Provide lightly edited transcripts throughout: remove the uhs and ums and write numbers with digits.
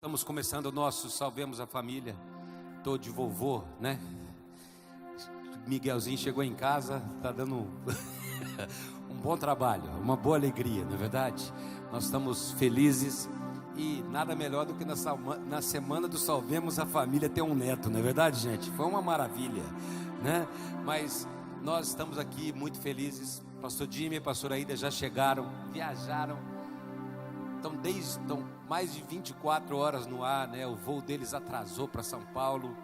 Estamos começando o nosso Salvemos a Família. Tô de vovô, né? Miguelzinho chegou em casa, tá dando um bom trabalho, uma boa alegria, não é verdade? Nós estamos felizes e nada melhor do que na semana do Salvemos a Família ter um neto, não é verdade, gente? Foi uma maravilha, né? Mas nós estamos aqui muito felizes. Pastor Jimmy e a pastora Aida já chegaram, viajaram. Estão mais de 24 horas no ar, né? O voo deles atrasou para São Paulo.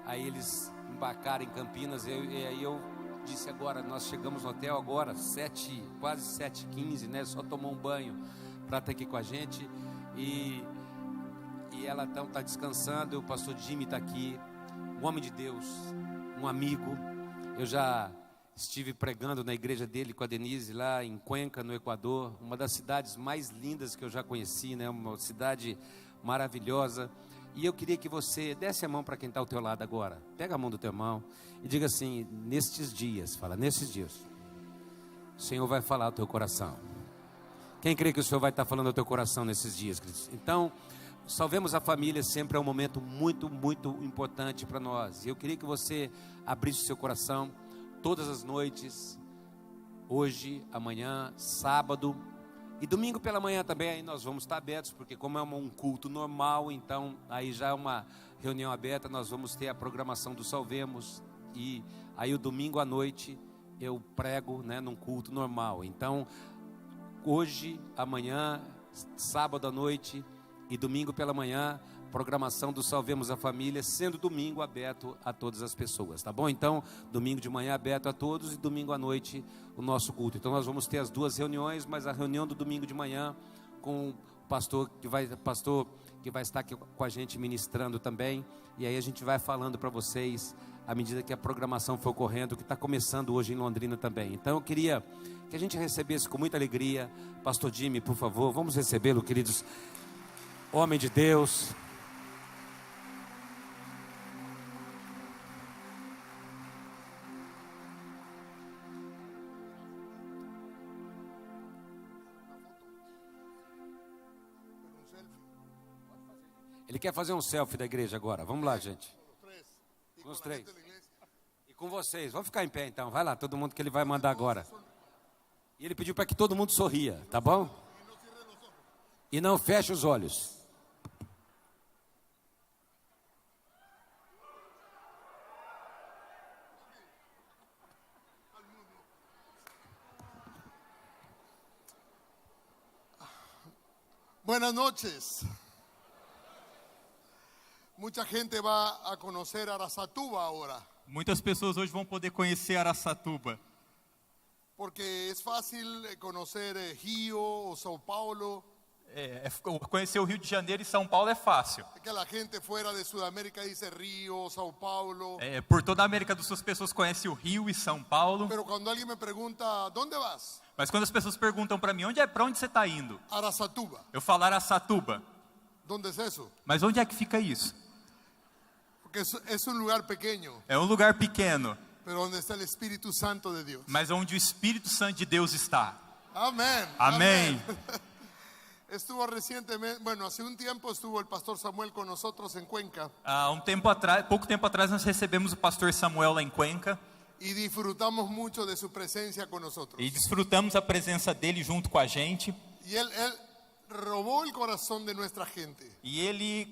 Aí eles embarcaram em Campinas. E aí eu disse agora, nós chegamos no hotel agora, quase 7h15, né? Só tomou um banho para estar aqui com a gente. E ela então está descansando. E o pastor Jimmy está aqui, um homem de Deus, um amigo. Eu já estive pregando na igreja dele com a Denise lá em Cuenca, no Equador, uma das cidades mais lindas que eu já conheci, né? Uma cidade maravilhosa. E eu queria que você desse a mão para quem está ao teu lado agora. Pega a mão do teu irmão e diga assim: nestes dias, nestes dias, o Senhor vai falar ao teu coração. Quem crê que o Senhor vai estar falando ao teu coração nesses dias, queridos? Então, Salvemos a Família sempre é um momento muito, muito importante para nós. E eu queria que você abrisse o seu coração todas as noites, hoje, amanhã, sábado e domingo pela manhã também. Aí nós vamos estar abertos, porque como é um culto normal, então aí já é uma reunião aberta. Nós vamos ter a programação do Salvemos, e aí o domingo à noite eu prego, né, num culto normal. Então hoje, amanhã, sábado à noite e domingo pela manhã, programação do Salvemos a Família, sendo domingo aberto a todas as pessoas, tá bom? Então, domingo de manhã aberto a todos e domingo à noite o nosso culto. Então nós vamos ter as duas reuniões, mas a reunião do domingo de manhã com o pastor que vai estar aqui com a gente ministrando também, e aí a gente vai falando para vocês à medida que a programação for correndo, que está começando hoje em Londrina também. Então eu queria que a gente recebesse com muita alegria pastor Jimmy, por favor, vamos recebê-lo, queridos. Homem de Deus. Ele quer fazer um selfie da igreja agora. Vamos lá, gente. Com os três. E com vocês. Vamos ficar em pé então. Vai lá, todo mundo, que ele vai mandar agora. E ele pediu para que todo mundo sorria, tá bom? E não feche os olhos. Buenas noches. Mucha gente va a conocer Araçatuba ahora, Muitas pessoas hoje vão poder conhecer Araçatuba, porque es fácil conocer Rio o São Paulo, conhecer o Rio de Janeiro e São Paulo é fácil. que la gente fuera de Sudamérica dice Rio, São Paulo, Por toda a América do Sul as pessoas conhecem o Rio e São Paulo, pero cuando alguien me pregunta, ¿dónde vas? mas quando as pessoas perguntam para mim, para onde você está indo? Araçatuba. Eu falo Araçatuba. ¿Dónde es eso? Mas onde é que fica isso? Porque es un lugar pequeño, É um lugar pequeno, pero donde está el Espíritu Santo de Dios. mas onde o Espírito Santo de Deus está. Amén. Amém. Estuvo recientemente, hace un tiempo estuvo el pastor Samuel con nosotros en Cuenca Há pouco tempo atrás nós recebemos o pastor Samuel lá em Cuenca y disfrutamos mucho de su presencia con nosotros. e desfrutamos a presença dele junto com a gente. Y él robó el corazón de nuestra gente. E ele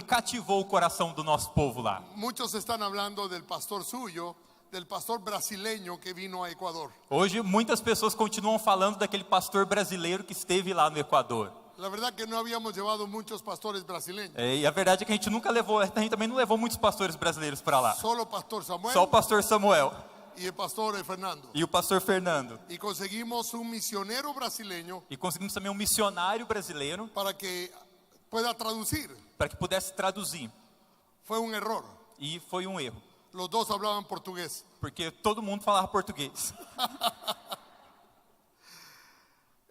cativou o coração do nosso povo lá. Muchos están hablando del pastor suyo, del pastor brasileño que vino a Ecuador. Hoje muitas pessoas continuam falando daquele pastor brasileiro que esteve lá no Equador. La verdad que no habíamos llevado muchos pastores brasileños. E a verdade é que a gente também não levou muitos pastores brasileiros para lá. Solo pastor Samuel Só o pastor Samuel y el pastor Fernando. e o pastor Fernando. Y conseguimos un misionero brasileño E conseguimos também um missionário brasileiro para que pueda traducir. para que pudesse traduzir. Fue un error. E foi um erro, Los dos hablaban portugués. porque todo mundo falava português.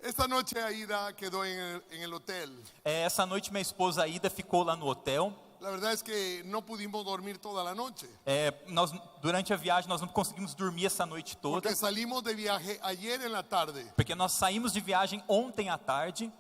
Esta noche Aida quedó en el hotel. Essa noite minha esposa Aida ficou lá no hotel. La verdad es que no pudimos dormir toda la noche. Durante a viagem nós não conseguimos dormir essa noite toda, Porque salimos de viaje ayer en la tarde porque nós saímos de viagem ontem à tarde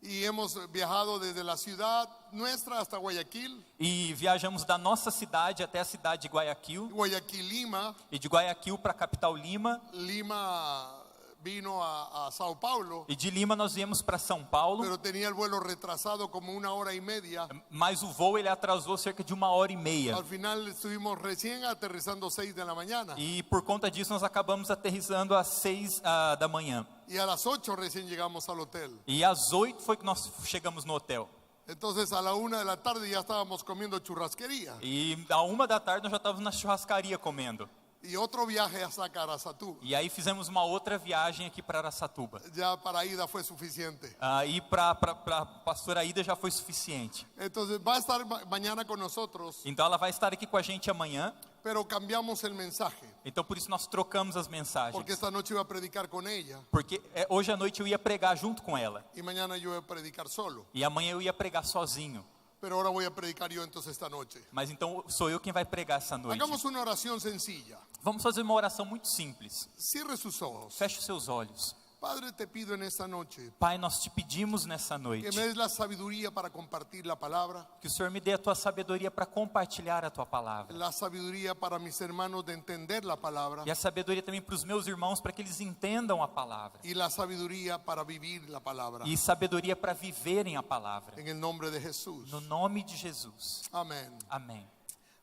y hemos viajado desde la ciudad nuestra hasta Guayaquil, E viajamos da nossa cidade até a cidade de Guayaquil. Guayaquil, Lima, E de Guayaquil para a capital Lima. Lima vino a Sao Paulo, E de Lima nós viemos para São Paulo. pero tenía el vuelo retrasado como 1 hora y media. Mas o voo ele atrasou cerca de 1 hora e meia. Al final estuvimos recién aterrizando 6 de la mañana E por conta disso nós acabamos aterrissando às 6 da manhã. y a las 8 recién llegamos al hotel. E às 8 foi que nós chegamos no hotel. Entonces a la 1 de la tarde ya estábamos comiendo churrasquería E à 1 da tarde nós já estávamos na churrascaria comendo. y otro viaje hasta Caraçatuba. E aí fizemos uma outra viagem aqui para Araçatuba. Ya para ida fue suficiente. E para a pastora Ida já foi suficiente. Entonces va a estar mañana con nosotros, Então ela vai estar aqui com a gente amanhã. pero cambiamos el mensaje Então por isso nós trocamos as mensagens. porque esta noche iba a predicar con ella Porque hoje à noite eu ia pregar junto com ela. y mañana yo voy a predicar solo. E amanhã eu ia pregar sozinho. Pero ahora voy a predicar yo entonces esta noche. Mas então sou eu quem vai pregar essa noite. Hagamos una oración sencilla. Vamos fazer uma oração muito simples. Cierre sus ojos. Feche os seus olhos. Padre, te pido en esta noche Pai, nós te pedimos nessa noite que me des la sabiduría para compartir la palabra, que o Senhor me dê a tua sabedoria para compartilhar a tua palavra. la sabiduría para mis hermanos de entender la palabra E a sabedoria também para os meus irmãos, para que eles entendam a palavra. y la sabiduría para vivir la palabra. E sabedoria para viverem a palavra. En el nombre de Jesús. No nome de Jesus. Amén. Amém.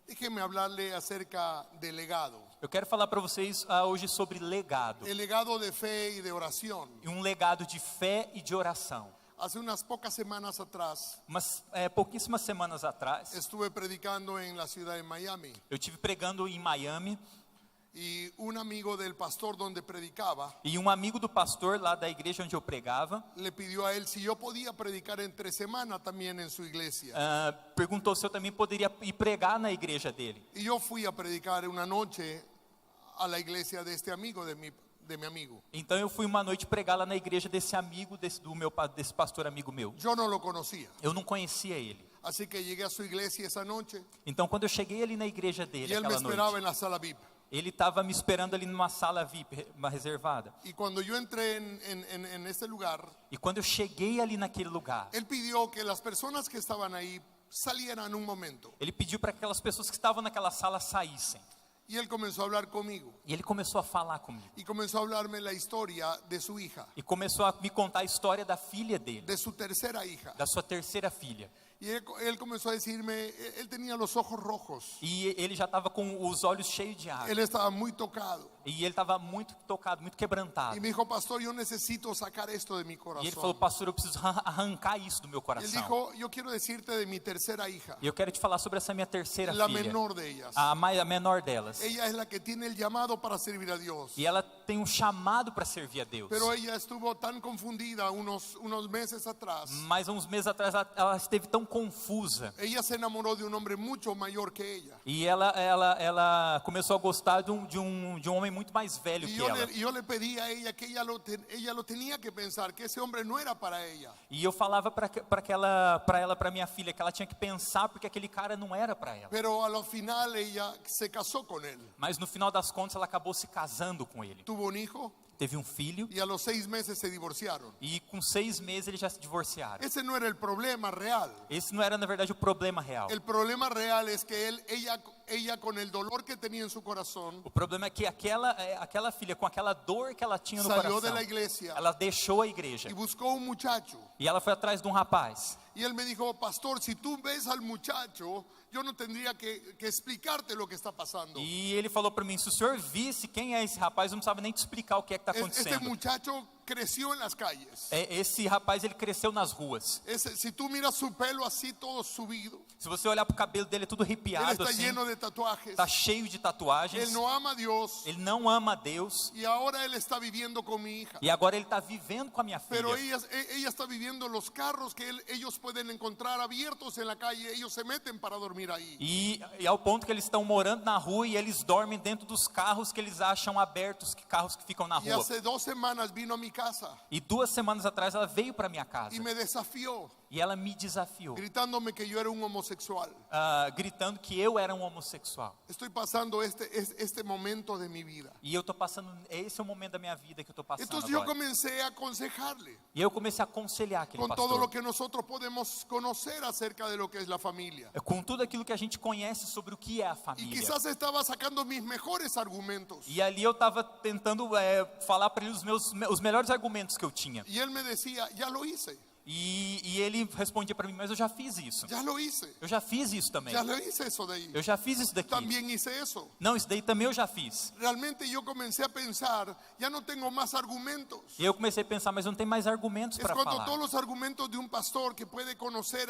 Déjeme hablarle acerca del legado. Eu quero falar para vocês hoje sobre legado. El legado de fe y de oración. E um legado de fé e de oração. Hace unas pocas semanas atrás Pouquíssimas semanas atrás, estuve predicando en la ciudad de Miami eu estive pregando em Miami. y un amigo del pastor donde predicaba E um amigo do pastor lá da igreja onde eu pregava le pidió a él si yo podía predicar entre semana también en su iglesia. perguntou se eu também poderia ir pregar na igreja dele. Y yo fui a predicar una noche a la iglesia de este amigo, de mi amigo. Então eu fui uma noite pregar lá na igreja desse amigo, desse pastor amigo meu. Yo no lo conocía. Eu não conhecia ele. Así que llegué a su iglesia esa noche Então quando eu cheguei ali na igreja dele y él me aquela esperaba noite, en la sala VIP. ele estava me esperando ali numa sala VIP, uma reservada. Y cuando yo entré en este lugar, E quando eu cheguei ali naquele lugar, él pidió que las personas que estaban ahí salieran un momento. ele pediu para que aquelas pessoas que estavam naquela sala saíssem. Y él comenzó a hablar conmigo E ele começou a falar comigo. y comenzó a hablarme la historia de su hija, E começou a me contar a história da filha dele, de su tercera hija. da sua terceira filha. Y él comenzó a decirme, él tenía los ojos rojos, E ele já estava com os olhos cheios de água. él estaba muy tocado. E ele estava muito tocado, muito quebrantado. Y me dijo, pastor, yo necesito sacar esto de mi E ele falou, corazón. pastor, eu preciso arrancar isso do meu Él coração. dijo, yo quiero decirte de mi tercera hija, E eu quero te falar sobre essa minha terceira la filha, menor de ellas. a menor delas. Ella es la que tiene el llamado para servir a Dios. E ela tem um chamado para servir a Deus. Pero ella estuvo tan confundida unos meses atrás. Mas uns meses atrás ela esteve tão confusa. Ella se enamoró de un hombre mucho mayor que ella. E ela começou a gostar de um homem muito mais velho Y que ela. yo le pedí a ella que ella lo tenía que pensar, que ese hombre no era para ella. E eu falava para minha filha que ela tinha que pensar porque aquele cara não era para ela. Pero a lo final ella se casó con él. Mas no final das contas ela acabou se casando com ele. Tuvo un hijo Teve um filho y a los 6 meses se divorciaron. e com 6 meses eles já se divorciaram. Ese no era el problema real. Esse não era na verdade o problema real. El problema real es que ella con el dolor que tenía en su corazón O problema é que aquela filha com aquela dor que ela tinha no salió de coração, la iglesia ela deixou a igreja y buscó un muchacho. e ela foi atrás de um rapaz. Y él me dijo, pastor, si tú ves al muchacho, yo no tendría que explicarte lo que está pasando. E ele falou para mim, se o senhor visse quem é esse rapaz, eu não precisava nem te explicar o que é que está Este acontecendo. muchacho creció en las calles. Esse rapaz, ele cresceu nas ruas. Si tú miras su pelo así todo subido, Se você olhar pro cabelo dele, é tudo él arrepiado está assim, lleno de tatuajes. tá cheio de tatuagens. Él no ama a Dios Ele não ama a Deus. y ahora él está viviendo con mi hija. E agora ele está vivendo com a minha filha. Pero ella está viviendo los carros que ellos pueden encontrar abiertos en la calle. Ellos se meten para dormir ahí. E ao ponto que eles estão morando na rua e eles dormem dentro dos carros que eles acham abertos, carros que ficam na Y rua. hace 2 semanas vino a mi casa E 2 semanas atrás ela veio para minha casa y me desafió. E ela me desafiou, gritándome que yo era un homosexual. gritando que eu era um homossexual. Estoy pasando este momento de mi vida. E eu estou passando, esse é o momento da minha vida que eu estou passando Entonces yo agora. comencé a aconsejarle E eu comecei a aconselhar aquele con todo pastor. lo que nosotros podemos conocer acerca de lo que es la familia. Com tudo aquilo que a gente conhece sobre o que é a Y família. quizás estaba sacando mis mejores argumentos. E ali eu estava tentando falar para ele os melhores argumentos que eu tinha. Y él me decía, ya lo hice, E ele respondia para mim, mas eu já fiz isso. ya lo hice, Eu já fiz isso também. ya lo hice eso de ahí. Eu já fiz isso daqui. También hice eso. Não, isso daí também eu já fiz. Realmente yo comencé a pensar, ya no tengo más argumentos. E eu comecei a pensar, mas eu não tenho mais argumentos Es para cuando falar. todos los argumentos de un pastor que puede conocer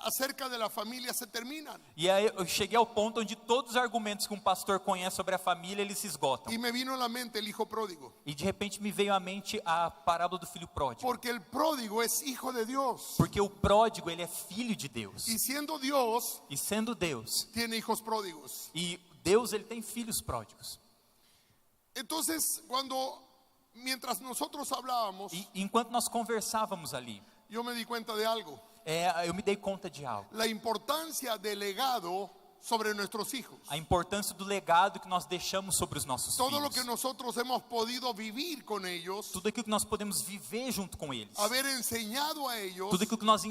acerca de la familia se terminan. E aí eu cheguei ao ponto onde todos os argumentos que um pastor conhece sobre a família, eles se esgotam. Y me vino a la mente el hijo pródigo. E de repente me veio à mente a parábola do filho pródigo. Porque el pródigo es hijo de Dios. Porque o pródigo, ele é filho de Deus. Y siendo Dios, E sendo Deus. tiene hijos pródigos. E Deus, ele tem filhos pródigos. Entonces, mientras nosotros hablábamos, E enquanto nós conversávamos ali, yo me di cuenta de algo. eu me dei conta de algo. La importancia del legado sobre nuestros hijos. A importância do legado que nós deixamos sobre os nossos Todo lo filhos. que nosotros hemos podido vivir con ellos, Tudo aquilo que nós podemos viver junto com eles. haber enseñado a ellos, Tudo aquilo que nós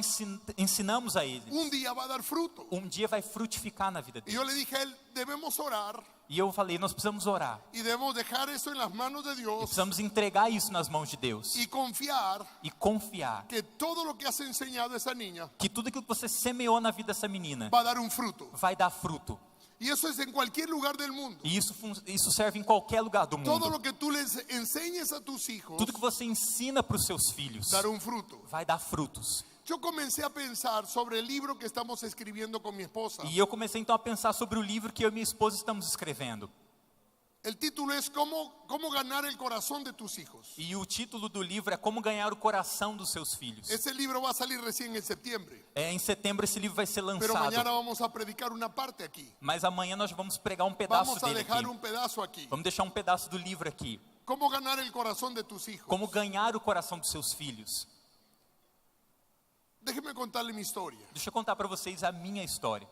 ensinamos a eles. un día va a dar fruto. Dia vai frutificar na vida Y yo deles. le dije a él, debemos orar E eu falei, nós precisamos orar. y debemos dejar eso en las manos de E Dios precisamos entregar isso nas mãos de Deus. y confiar E confiar que todo lo que has enseñado a esa niña que tudo aquilo que você semeou na vida dessa menina va a dar un fruto. vai dar fruto. Y eso es en cualquier lugar del mundo. E isso serve em qualquer lugar do Todo mundo. lo que tú les enseñes a tus hijos Tudo que você ensina para os seus filhos dará un fruto. vai dar frutos. Yo comencé a pensar sobre el libro que estamos escribiendo con mi esposa. E eu comecei então a pensar sobre o livro que eu e minha esposa estamos escrevendo. El título es ¿Cómo ganar el corazón de tus hijos? E o título do livro é Como Ganhar o Coração dos Seus Filhos. Ese libro va a salir recién en septiembre, Em setembro esse livro vai ser pero mañana lançado. vamos a predicar una parte aquí. Mas amanhã nós vamos pregar um pedaço Vamos a dele dejar aqui. un pedazo aquí. Vamos deixar um pedaço do livro aqui. ¿Cómo ganar el corazón de tus hijos? Como ganhar o coração dos seus filhos. Déjeme contarle mi historia. Deixa eu contar para vocês a minha história.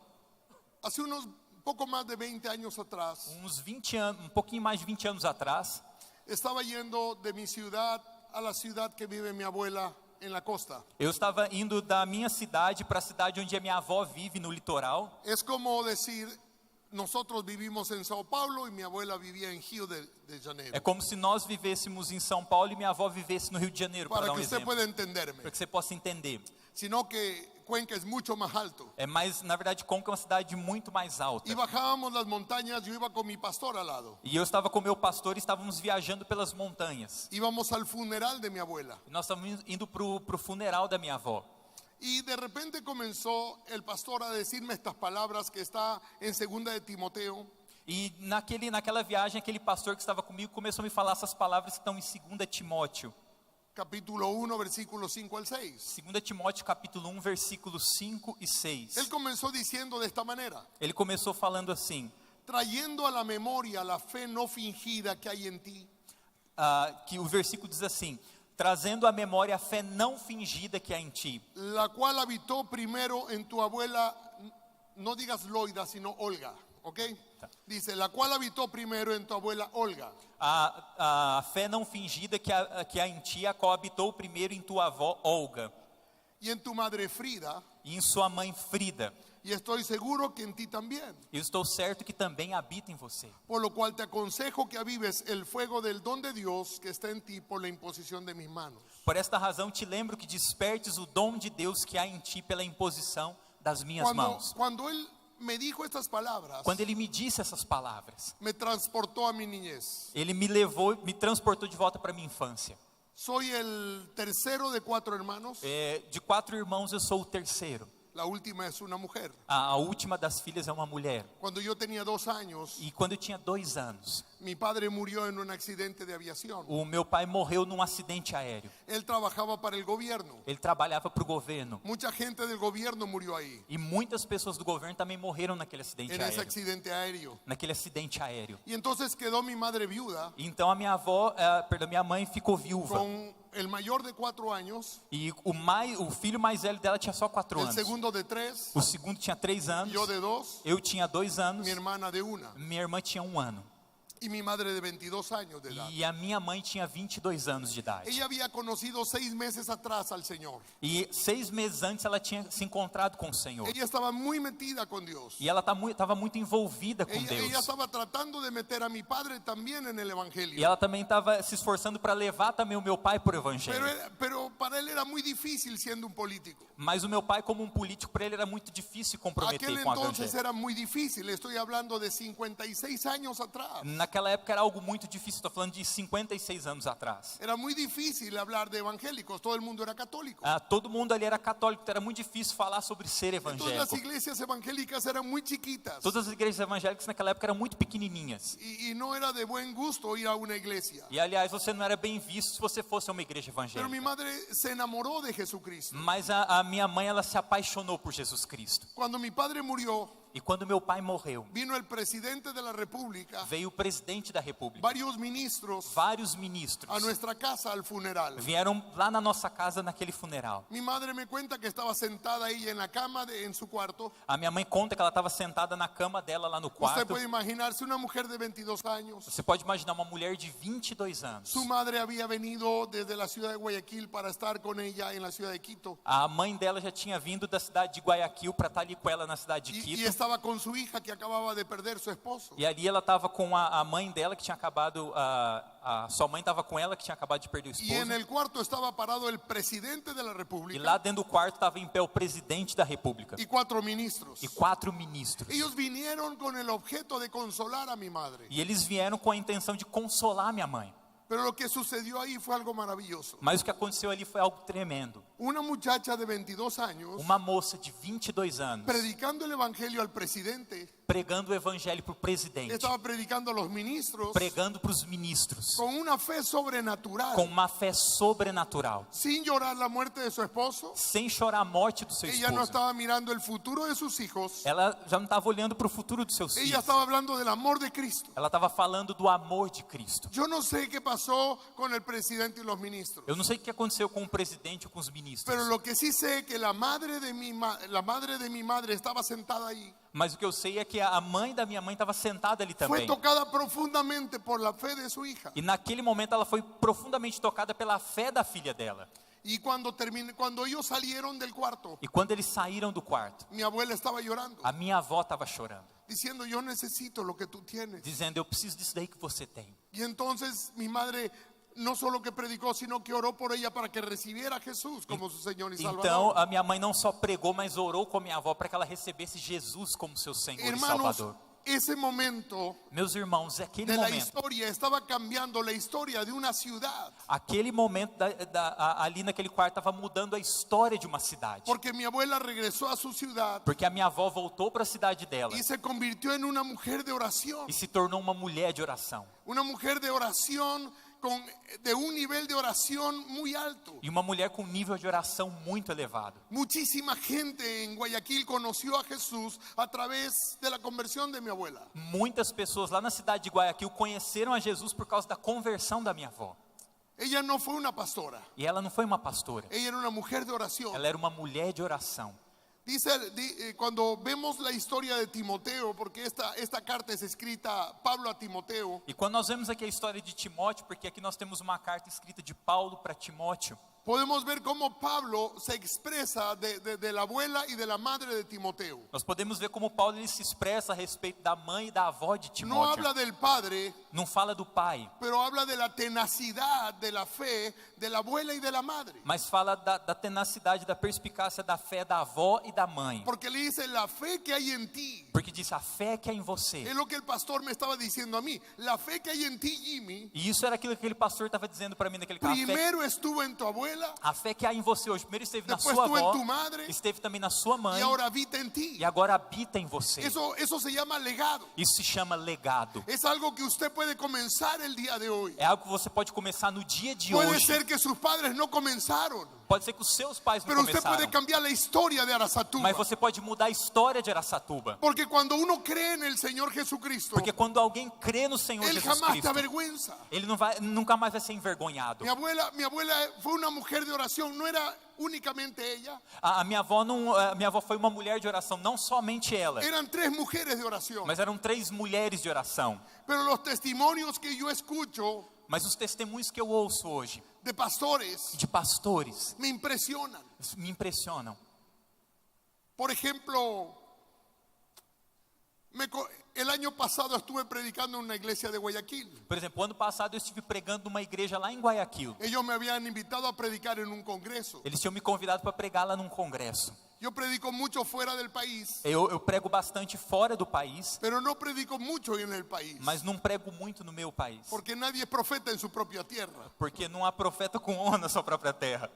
Hace unos poco más de 20 años atrás, Uns 20 anos, um pouquinho mais de 20 anos atrás, estaba yendo de mi ciudad a la ciudad que vive mi abuela en la costa. eu estava indo da minha cidade para a cidade onde a minha avó vive, no litoral. Es como decir, nosotros vivimos en Sao Paulo y mi abuela vivía en Rio de Janeiro. É como se nós vivêssemos em São Paulo e minha avó vivesse no Rio de Janeiro, para Para dar um que usted exemplo. pueda entenderme. Para que você possa entender. Sino que Cuenca es mucho más alto. Mas, na verdade, Conca é uma cidade muito mais alta. Y bajábamos las montañas, yo iba con mi pastor al lado. E eu estava com meu pastor e estávamos viajando pelas montanhas. Íbamos al funeral de mi abuela. E nós estávamos indo pro funeral da minha avó. Y de repente comenzó el pastor a decirme estas palabras que está en 2 de Timoteo. E naquela viagem, aquele pastor que estava comigo começou a me falar essas palavras que estão em 2 Timóteo. Capítulo 1, versículos 5 al 6. 2 Timóteo capítulo 1, versículos 5 e 6. Él comenzó diciendo de esta manera: Ele começou falando assim, trayendo a la memoria la fe no fingida que hay en ti, que o versículo diz assim, trazendo à memória a fé não fingida que há em ti, la cual habitó primero en tu abuela, no digas Loida, sino Olga, ¿ok? Dice, la cual habitó primero en tu abuela Olga. a fé não fingida que há em ti, a qual habitou primeiro em tua avó Olga, Y en tu madre Frida, e em sua mãe Frida. y estoy seguro que en ti también. Eu estou certo que também habita em você. Por lo cual te aconsejo que avives el fuego del don de Dios que está en ti por la imposición de mis manos. Por esta razão te lembro que despertes o dom de Deus que há em ti pela imposição das minhas mãos. Cuando él me dijo estas palabras, Quando ele me disse essas palavras, me transportó a mi niñez. ele me transportou de volta para minha infância. Soy el tercero de 4 hermanos. De 4 irmãos, eu sou o terceiro. La última es una mujer. A última das filhas é uma mulher. Cuando yo tenía 2 años, E quando eu tinha 2 anos, Mi padre murió en un accidente de aviación. O meu pai morreu num acidente aéreo. Él trabajaba para el gobierno. Ele trabalhava para o governo. Mucha gente del gobierno murió ahí, E muitas pessoas do governo também morreram naquele acidente en ese aéreo. accidente aéreo. Naquele acidente aéreo. Y entonces quedó mi madre viuda Então a minha avó, minha mãe ficou viúva. con el mayor de 4 años, E o filho mais velho dela tinha só 4 el anos. segundo de 3, O segundo tinha 3 anos. yo de 2, Eu tinha 2 anos. mi hermana de 1 Minha irmã tinha 1 ano. y mi madre de 22 años de edad. E a minha mãe tinha 22 anos de idade. Ella había conocido 6 meses atrás al Señor. E 6 meses antes ela tinha se encontrado com o Senhor. Ella estaba muy metida con Dios. E ela estava muito envolvida com Ella Deus. estaba tratando de meter a mi padre también en el E Evangelio. ela também estava se esforçando para levar também o meu pai para o Evangelho. Pero para él era muy difícil siendo un político. Mas o meu pai, como um político, para ele era muito difícil comprometer Aquel com o entonces Evangelho. era muy difícil. Estoy hablando de 56 años atrás. Naquela época era algo muito difícil. Estou falando de 56 anos atrás. Era muy difícil hablar de evangélicos. Todo el mundo era católico. Todo mundo ali era católico, então era muito difícil falar sobre ser Entonces las evangélico. iglesias evangélicas eran muy chiquitas. Todas as igrejas evangélicas naquela época eram muito pequenininhas. Y no era de buen gusto ir a una iglesia. E aliás, você não era bem visto se você fosse a uma igreja Pero mi evangélica. madre se enamoró de Jesucristo. Mas a minha mãe, ela se apaixonou por Jesus Cristo. Cuando mi padre murió, E quando meu pai morreu, vino el presidente de la República, veio o presidente da República, varios ministros vários ministros a nuestra casa al funeral. vieram lá na nossa casa naquele funeral. Mi madre me cuenta que estaba sentada ahí en la cama en su cuarto. A minha mãe conta que ela estava sentada na cama dela lá no Usted quarto. puede imaginarse una mujer de 22 años. Você pode imaginar uma mulher de 22 anos. Su madre había venido desde la ciudad de Guayaquil para estar con ella en la ciudad de Quito. A mãe dela já tinha vindo da cidade de Guayaquil para estar ali com ela na cidade de Y Quito. estaba con su hija que acababa de perder su esposo. E ali ela estava com a mãe dela que tinha acabado, a sua mãe estava com ela que tinha acabado de perder o Y en esposo. el cuarto estaba parado el presidente de la E República lá dentro do quarto estava em pé o presidente da República y 4 ministros. e 4 ministros. Ellos vinieron con el objeto de consolar a mi madre. E eles vieram com a intenção de consolar minha mãe. Pero lo que sucedió ahí fue algo maravilloso. Mas o que aconteceu ali foi algo tremendo. Una muchacha de 22 años Uma moça de 22 anos predicando el evangelio al presidente, pregando o evangelho para o presidente, estaba predicando a los ministros pregando para os ministros, con una fe sobrenatural, com uma fé sobrenatural, sin llorar la muerte de su esposo. sem chorar a morte do seu Ella no esposo. estaba mirando el futuro de sus hijos. Ela já não estava olhando para o futuro dos seus Ella filhos. estaba hablando del amor de Cristo. Ela estava falando do amor de Cristo. Yo no sé qué pasó con el presidente y los ministros, Eu não sei o que aconteceu com o presidente ou com os ministros, pero lo que sí sé es que la madre de mi madre estaba sentada ahí. mas o que eu sei é que a mãe da minha mãe estava sentada ali Fue também. tocada profundamente por la fe de su hija. E naquele momento ela foi profundamente tocada pela fé da filha dela. Y cuando ellos salieron del cuarto, E quando eles saíram do quarto, mi abuela estaba llorando, a minha avó estava chorando, diciendo: yo necesito lo que tú tienes. dizendo: eu preciso disso daí que você tem. Y entonces mi madre no solo que predicó, sino que oró por ella para que recibiera a Jesús como su Señor y Então Salvador. a minha mãe não só pregou, mas orou com a minha avó para que ela recebesse Jesus como seu Senhor e Hermanos, Salvador. ese momento Meus irmãos, aquele de la momento, historia estaba cambiando la historia de una ciudad, aquele momento ali naquele quarto estava mudando a história de uma cidade. porque mi abuela regresó a su ciudad Porque a minha avó voltou para a cidade dela y se convirtió en una mujer de oración, e se tornou uma mulher de oração. una mujer de oración de un nivel de oración muy alto. E uma mulher com um nível de oração muito elevado. Muchísima gente en Guayaquil conoció a Jesús a través de la conversión de mi abuela. Muitas pessoas lá na cidade de Guayaquil conheceram a Jesus por causa da conversão da minha avó. Ella no fue una pastora, E ela não foi uma pastora, ella era una mujer de oración. ela era uma mulher de oração. Cuando vemos la historia de Timoteo, porque esta carta es escrita Pablo a Timoteo, E quando nós vemos aqui a história de Timóteo, porque aqui nós temos uma carta escrita de Paulo para Timóteo, podemos ver cómo Pablo se expresa de la abuela y de la madre de Timoteo. nós podemos ver como Paulo ele se expressa a respeito da mãe e da avó de No Timóteo. habla del padre, Não fala do pai, pero habla de la tenacidad de la fe de la abuela y de la madre. mas fala da tenacidade, da perspicácia da fé da avó e da mãe. Porque le dice: la fe que hay en ti. Porque diz a fé que é em você. Es lo que el pastor me estaba diciendo a mí. La fe que hay en ti, Jimmy, E isso era aquilo que aquele pastor estava dizendo para mim naquele café. primero estuvo en tu abuela abuela, A fé que há em você hoje, primeiro esteve na después sua estuvo avó, en tu madre esteve também na sua mãe y ahora habita en ti. e agora habita em você. Eso se llama legado. Isso se chama legado. Es algo que usted puede comenzar el día de hoy. É algo que você pode começar no dia de Puede hoje. ser que sus padres no comenzaron, Pode ser que os seus pais não pero usted puede começaram, cambiar la historia de Arasatuba. mas você pode mudar a história de Araçatuba. Porque cuando uno cree en el Señor Jesucristo, Porque quando alguém crê no Senhor Él Jesus jamás te Cristo, avergüenza. ele nunca mais vai ser envergonhado. Mi abuela fue una mujer de oración, no era únicamente ella, A minha avó foi uma mulher de oração, não somente ela, eran 3 mujeres de oración. mas eram 3 mulheres de oração. Pero los testimonios que yo escucho Mas os testemunhos que eu ouço hoje de pastores de pastores me impresionan. me impressionam. Por ejemplo, el año pasado estuve predicando en una iglesia de Guayaquil. Por exemplo, ano passado eu estive pregando numa igreja lá em Guayaquil. Ellos me habían invitado a predicar en un congreso. Eles tinham me convidado para pregar lá num congresso. Yo predico mucho fuera del país, Eu prego bastante fora do país, pero no predico mucho en el país, mas não prego muito no meu país. porque nadie es profeta en su propia tierra. Porque não há profeta com honra na sua própria terra.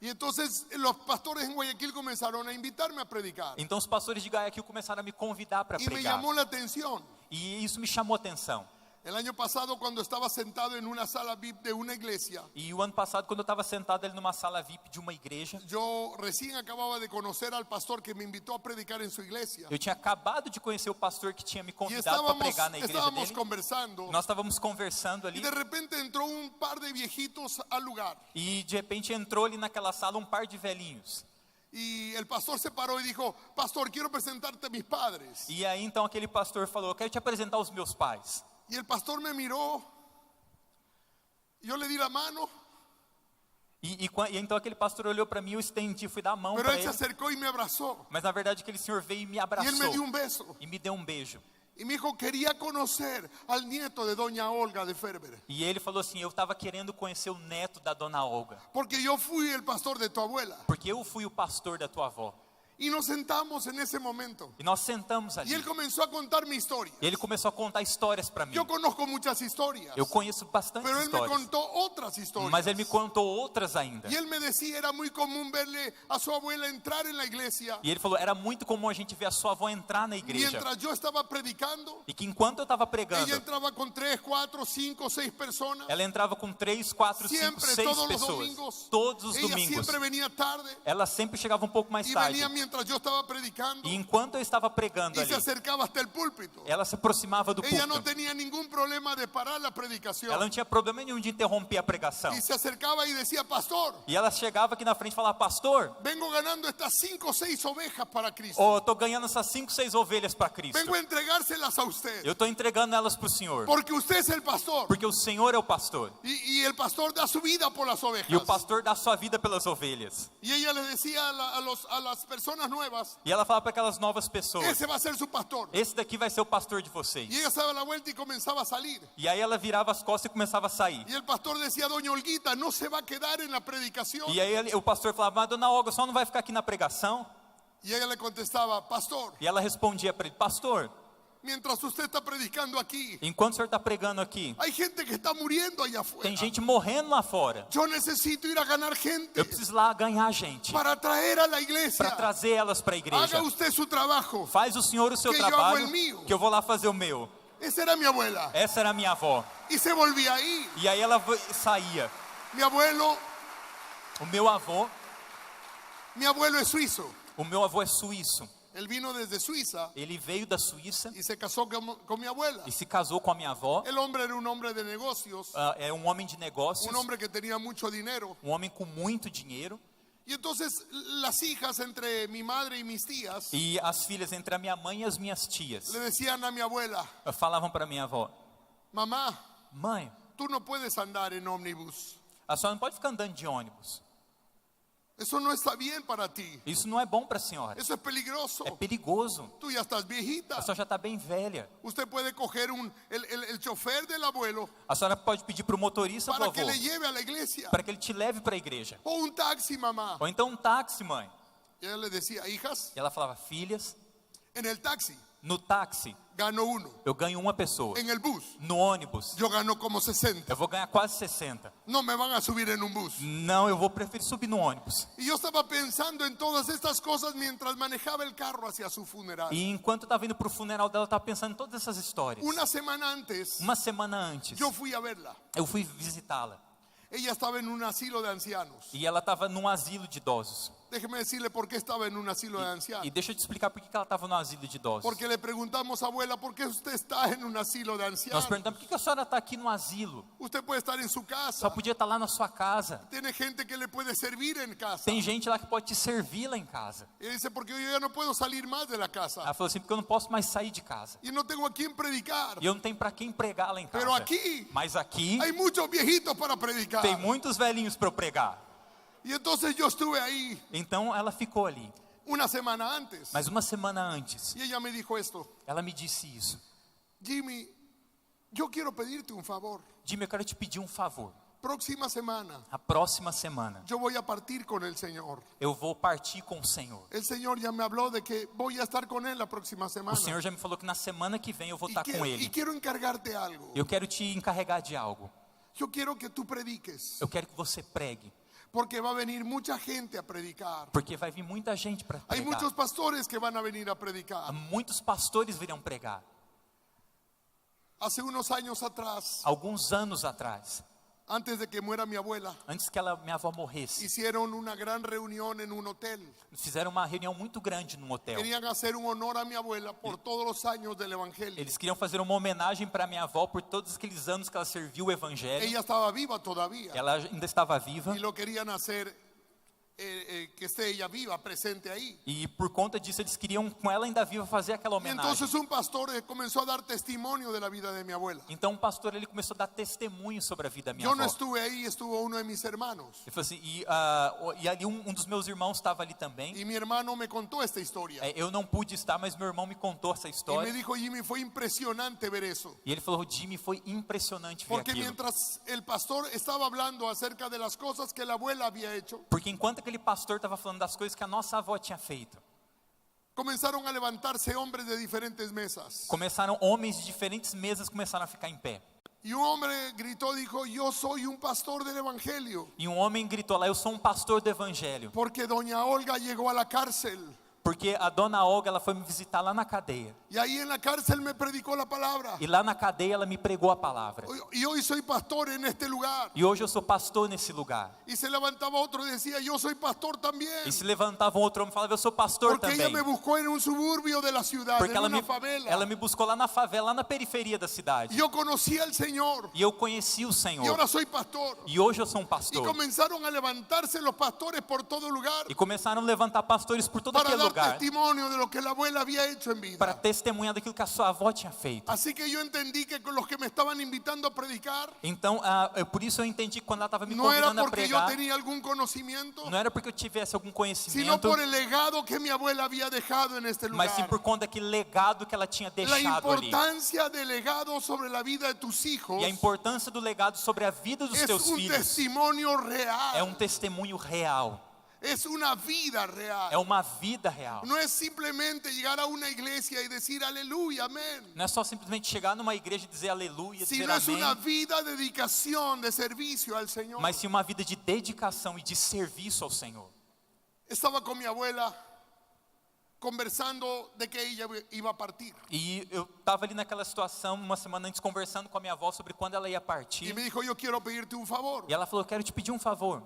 Y entonces los pastores en Guayaquil comenzaron a invitarme a predicar. Então os pastores de Guayaquil começaram a me convidar para Y me pregar. llamó la atención. E isso me chamou a atenção. El año pasado, cuando estaba sentado en una sala VIP de una iglesia, E o ano passado, quando eu estava sentado ali numa sala VIP de uma igreja, yo recién acababa de conocer al pastor que me invitó a predicar en su iglesia. eu tinha acabado de conhecer o pastor que tinha me Y convidado para pregar na igreja estábamos dele. conversando. Nós estávamos conversando ali Y de repente entró un par de viejitos al lugar. e de repente entrou ali naquela sala um par de velhinhos. Y el pastor se paró y dijo: pastor, quiero presentarte a mis padres. E aí então aquele pastor falou: eu quero te apresentar os meus pais. Y el pastor me miró, yo le di la mano, E então aquele pastor olhou para mim, eu estendi, fui dar a mão pero para él se ele. acercó y me abrazó. Mas na verdade aquele senhor veio e me Y él me dio abraçou un beso. e me deu um beijo. Y me dijo: quería conocer al nieto de doña Olga de Ferber, E ele falou assim: eu estava querendo conhecer o neto da dona Olga, porque yo fui el pastor de tu abuela. porque eu fui o pastor da tua avó. Y nos sentamos en ese momento. E nós sentamos Y ali. él comenzó a contar mi historia. E ele começou a contar histórias para mim. Yo conozco muchas historias, Eu conheço bastante pero él me histórias, contó otras historias. mas ele me contou outras ainda. Y él me decía: era muy común verle a su abuela entrar en la iglesia E ele falou: era muito comum a gente ver a sua avó entrar na igreja. mientras yo estaba predicando. E que enquanto eu estava pregando, Ella entraba con 3, 4, 5, 6 personas. ela entrava com 3, 4, 5, Siempre, 6 todos los pessoas. domingos. Todos os Ella domingos. siempre venía tarde Ela sempre chegava um pouco mais y tarde. venía mientras yo estaba predicando E enquanto eu estava pregando y ali, se acercaba hasta el púlpito. ela se aproximava do Ella no púlpito. tenía ningún problema de parar la predicación. Ela não tinha problema nenhum de interromper a pregação. Y se acercaba y decía: pastor, E ela chegava aqui na frente e falava: pastor, vengo ganando estas 5 o 6 ovejas para Cristo. eu estou ganhando essas 5, 6 ovelhas para Cristo. Vengo a entregárselas a usted. Eu estou entregando elas para o Senhor. Porque usted es el pastor. Porque o Senhor é o pastor. Y el pastor da su vida por las ovejas. E o pastor dá a sua vida pelas ovelhas. Y ella le decía a las personas nuevas: E ela fala para aquelas novas pessoas: ese va a ser su pastor. esse daqui vai ser o pastor de vocês. Y ella se daba la vuelta y comenzaba a salir. E aí ela virava as costas e começava a sair. Y el pastor decía: doña Olguita, no se va a quedar en la predicación. E aí o pastor falava: mas dona Olga, só não vai ficar aqui na pregação? Y ella le contestaba: pastor, E ela respondia para ele: pastor, mientras usted está predicando aquí, enquanto o senhor está pregando aqui, hay gente que está muriendo allá afuera. tem gente morrendo lá fora. Yo necesito ir a ganar gente Eu preciso lá ganhar gente para traer a la para iglesia. trazer elas para a igreja. Haga usted su trabajo. Faz o senhor o seu Que eu hago trabalho, el mío. que eu vou lá fazer o meu. Esa era mi abuela. Essa era a minha avó. Y se volvía ahí. E aí ela saía. Mi abuelo O meu avô es suizo. é suíço. Él vino desde Suiza Ele veio da Suíça y se casó con mi abuela. e se casou com a minha avó. El hombre era un hombre de negocios, É um homem de negócios, un hombre que tenía mucho dinero. um homem com muito dinheiro. Y entonces las hijas entre mi madre y mis tías E as filhas entre a minha mãe e as minhas tias le decían a mi abuela: falavam para minha avó: mamá, mãe, tú no puedes andar en ómnibus. a senhora não pode ficar andando de ônibus. Eso no está bien para ti. Isso não é bom para a senhora. Eso es peligroso. É perigoso. Tú ya estás viejita. A senhora já está bem velha. Usted puede coger el chofer del abuelo A senhora pode pedir para o motorista do para avô que le lleve a la iglesia. para que ele te leve para a igreja. O un taxi, mamá. Ou então um táxi, mãe. Y ella le decía: hijas, E ela falava: filhas, en el taxi No táxi, gano 1. eu ganho uma pessoa. En el bus, No ônibus, yo gano como 60. eu vou ganhar quase 60. No me van a subir en un bus. Não, eu vou preferir subir no ônibus. Y yo estaba pensando en todas estas cosas mientras manejaba el carro hacia su funeral. E enquanto eu estava indo para o funeral dela, eu estava pensando em todas essas histórias. Una semana antes, Uma semana antes, yo fui a verla. eu fui visitá-la. Ella estaba en un asilo de ancianos. E ela estava num asilo de idosos. Déjeme decirle por qué estaba en un asilo de ancianos. E deixa eu te explicar por que ela estava no asilo de idosos. Porque le preguntamos, abuela, ¿por qué usted está en un asilo de Nós ancianos? perguntamos, por que a senhora está aqui no asilo? Usted puede estar en su Só casa. podia estar lá na sua casa. Tiene gente que le puede servir en casa. Tem gente lá que pode te servir lá em casa. Y dice, porque yo ya no puedo salir más de la casa. Ela falou assim, porque eu não posso mais sair de casa. Y no tengo a quién predicar. E eu não tenho para quem pregar lá em casa. Pero aquí Mas aqui hay muchos viejitos para predicar. tem muitos velhinhos para eu pregar. Y entonces yo estuve ahí Então ela ficou ali. una semana antes. Mas uma semana antes, Y ella me dijo esto: ela me disse isso. Jimmy, yo quiero pedirte un favor. Jimmy, eu quero te pedir um favor. Próxima semana A próxima semana, yo voy a partir con el Señor. eu vou partir com o Senhor. El Señor ya me habló de que voy a estar con Él la próxima semana. O Senhor já me falou que na semana que vem eu vou Y estar com quiero, y Ele. quiero encargarte algo. Eu quero te encarregar de algo. Yo quiero que tú prediques. Eu quero que você pregue. Porque va a venir mucha gente a predicar. Porque vai vir muita gente para Hay pregar. muchos pastores que van a venir a predicar. Muitos pastores virão pregar. Hace unos años atrás, Alguns anos atrás, antes de que muera mi abuela, antes que minha avó morresse, hicieron una gran reunión en un hotel. fizeram uma reunião muito grande num hotel. Querían hacer un honor a mi abuela por todos los años del Evangelio. Eles queriam fazer uma homenagem para minha avó por todos aqueles anos que ela serviu o evangelho. Ella estaba viva todavía Ela ainda estava viva. y lo querían hacer que esté ella viva, presente ahí. E por conta disso eles queriam com ela ainda viva fazer aquela Y homenagem. entonces un pastor comenzó a dar testimonio de la vida de mi abuela. Então o pastor ele começou a dar testemunho sobre a vida da minha Yo avó. no estuve ahí, estuvo uno de mis hermanos. Ele falou assim, e ali um dos meus irmãos estava ali também. Y mi hermano me contó esta historia. Eu não pude estar, mas meu irmão me contou essa Y me história. dijo, Jimmy, fue impresionante ver eso. E ele falou, Jimmy, foi impressionante ver Porque aquilo. mientras el pastor estaba hablando acerca de las cosas que la abuela había hecho, Porque enquanto aquele pastor estava falando das coisas que a nossa avó tinha feito, comenzaron a levantarse hombres de diferentes mesas. começaram homens de diferentes mesas começaram a ficar em pé. Y un hombre gritó, dijo, yo soy un pastor del Evangelio. E um homem gritou lá, eu sou um pastor do evangelho. Porque doña Olga llegó a la cárcel. Porque a dona Olga, ela foi me visitar lá na cadeia. Y ahí en la cárcel me predicó la palabra. E lá na cadeia ela me pregou a palavra. Y hoy soy pastor en este lugar. E hoje eu sou pastor nesse lugar. Y se levantaba otro y decía, yo soy pastor también. E se levantava um outro homem e falava, eu sou pastor Porque ella também. me buscó en un suburbio de la ciudad, Porque en ela una me, favela. ela me buscou lá na favela, lá na periferia da cidade. Yo conocí al Señor. E eu conheci o Y Senhor. ahora soy pastor. E hoje eu sou um Y pastor. comenzaron a levantarse los pastores por todo lugar E começaram a levantar pastores por todo para aquele dar lugar. testimonio de lo que la abuela había hecho en Para vida. testemunhar daquilo que a sua avó tinha feito. Así que yo entendí que con los que me estaban invitando a predicar, Então, por isso eu entendi que quando ela estava me no era convidando a porque yo pregar, tenía algún conocimiento, não era porque eu tivesse algum sino conhecimento, por el legado que mi abuela había dejado en este mas sim lugar. por conta daquele legado que ela tinha La deixado ali. importancia del legado sobre la vida de tus hijos E a importância do legado sobre a vida dos es teus un filhos testimonio é real, testemunho real. es una vida É real. uma vida real. No es simplemente llegar a una iglesia y decir aleluya, amén, Não é só simplesmente chegar numa igreja e dizer aleluia, dizer sino es una amém, vida de dedicación, de servicio al Señor. mas sim uma vida de dedicação e de serviço ao Senhor. Estaba con mi abuela conversando de que ella iba a partir. E eu estava ali naquela situação, uma semana antes, conversando com a minha avó sobre quando ela ia Y partir. me dijo, yo quiero pedirte un favor. E ela falou, eu quero te pedir um favor.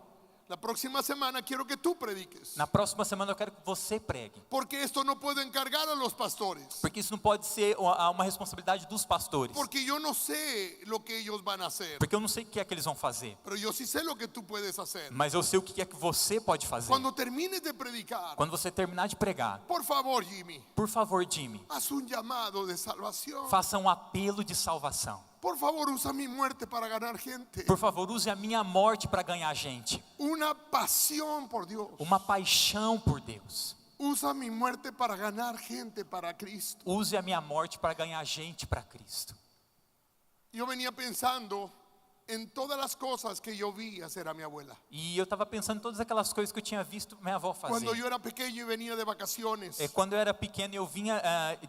La próxima semana quiero que tú prediques. Na próxima semana eu quero que você pregue. Porque esto no puedo encargar a los pastores. Porque isso não pode ser uma responsabilidade dos pastores. Porque yo no sé lo que ellos van a hacer. Porque eu não sei o que é que eles vão fazer. Pero yo sí sé lo que tú puedes hacer. Mas eu sei o que é que você pode fazer. Cuando termines de predicar, Quando você terminar de pregar, por favor, Jimmy, por favor, Jimmy, haz un llamado de salvación. faça um apelo de salvação. Por favor, usa mi muerte para ganar gente. Por favor, use a minha morte para ganhar gente. Una pasión por Dios. Uma paixão por Deus. Usa mi muerte para ganar gente para Cristo. Use a minha morte para ganhar gente para Cristo. Yo venía pensando en todas las cosas que yo vi hacer a mi abuela. E eu estava pensando em todas aquelas coisas que eu tinha visto minha avó Cuando yo fazer. era pequeño y venía de vacaciones, Quando eu era pequeno, eu vinha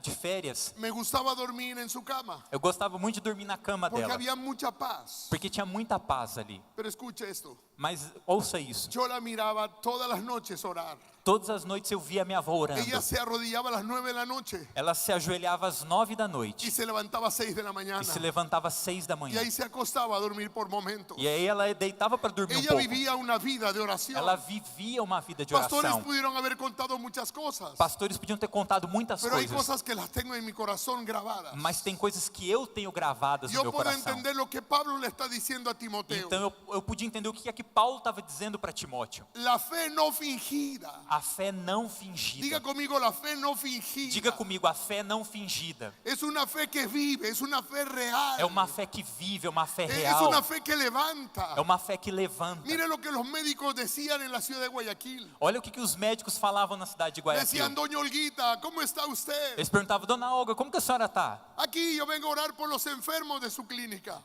de férias. me gustaba dormir en su cama Eu gostava muito de dormir na cama porque dela, había mucha paz. porque tinha muita paz ali. Pero escuche esto, Mas ouça isso. yo la miraba todas las noches orar. Todas as noites eu via minha avó orando. Ella se arrodillaba a las 9 de la noche Ela se ajoelhava às 9 da y noite se levantaba a 6 de la mañana. e se levantava às 6 da Y manhã. ahí se acostaba a dormir por momentos. E aí ela deitava para dormir um Ella pouco. vivía una vida de oración. Ela vivia uma vida de Pastores oração. pudieron haber contado muchas cosas, Pastores podiam ter contado muitas pero hay coisas, cosas que las tengo en mi corazón grabadas. mas tem coisas que eu tenho gravadas no Yo meu puedo coração. entender lo que Pablo le está diciendo a Timoteo. Então eu podia entender o que é que Paulo estava dizendo para Timóteo. La fe no fingida. A fé não Diga fingida. conmigo, la fe no fingida. Diga comigo, a fé não fingida. Es una fe que vive, es una fe real. É uma fé que vive, é uma fé Es real. una fe que levanta. É uma fé que levanta. Mire lo que los médicos decían en la ciudad de Guayaquil. Olha o que os médicos falavam na cidade de Decían, Guayaquil. doña Olguita, ¿cómo está usted? Eles perguntavam, dona Olga, como que a senhora está? Aquí yo vengo a orar por los enfermos de su clínica.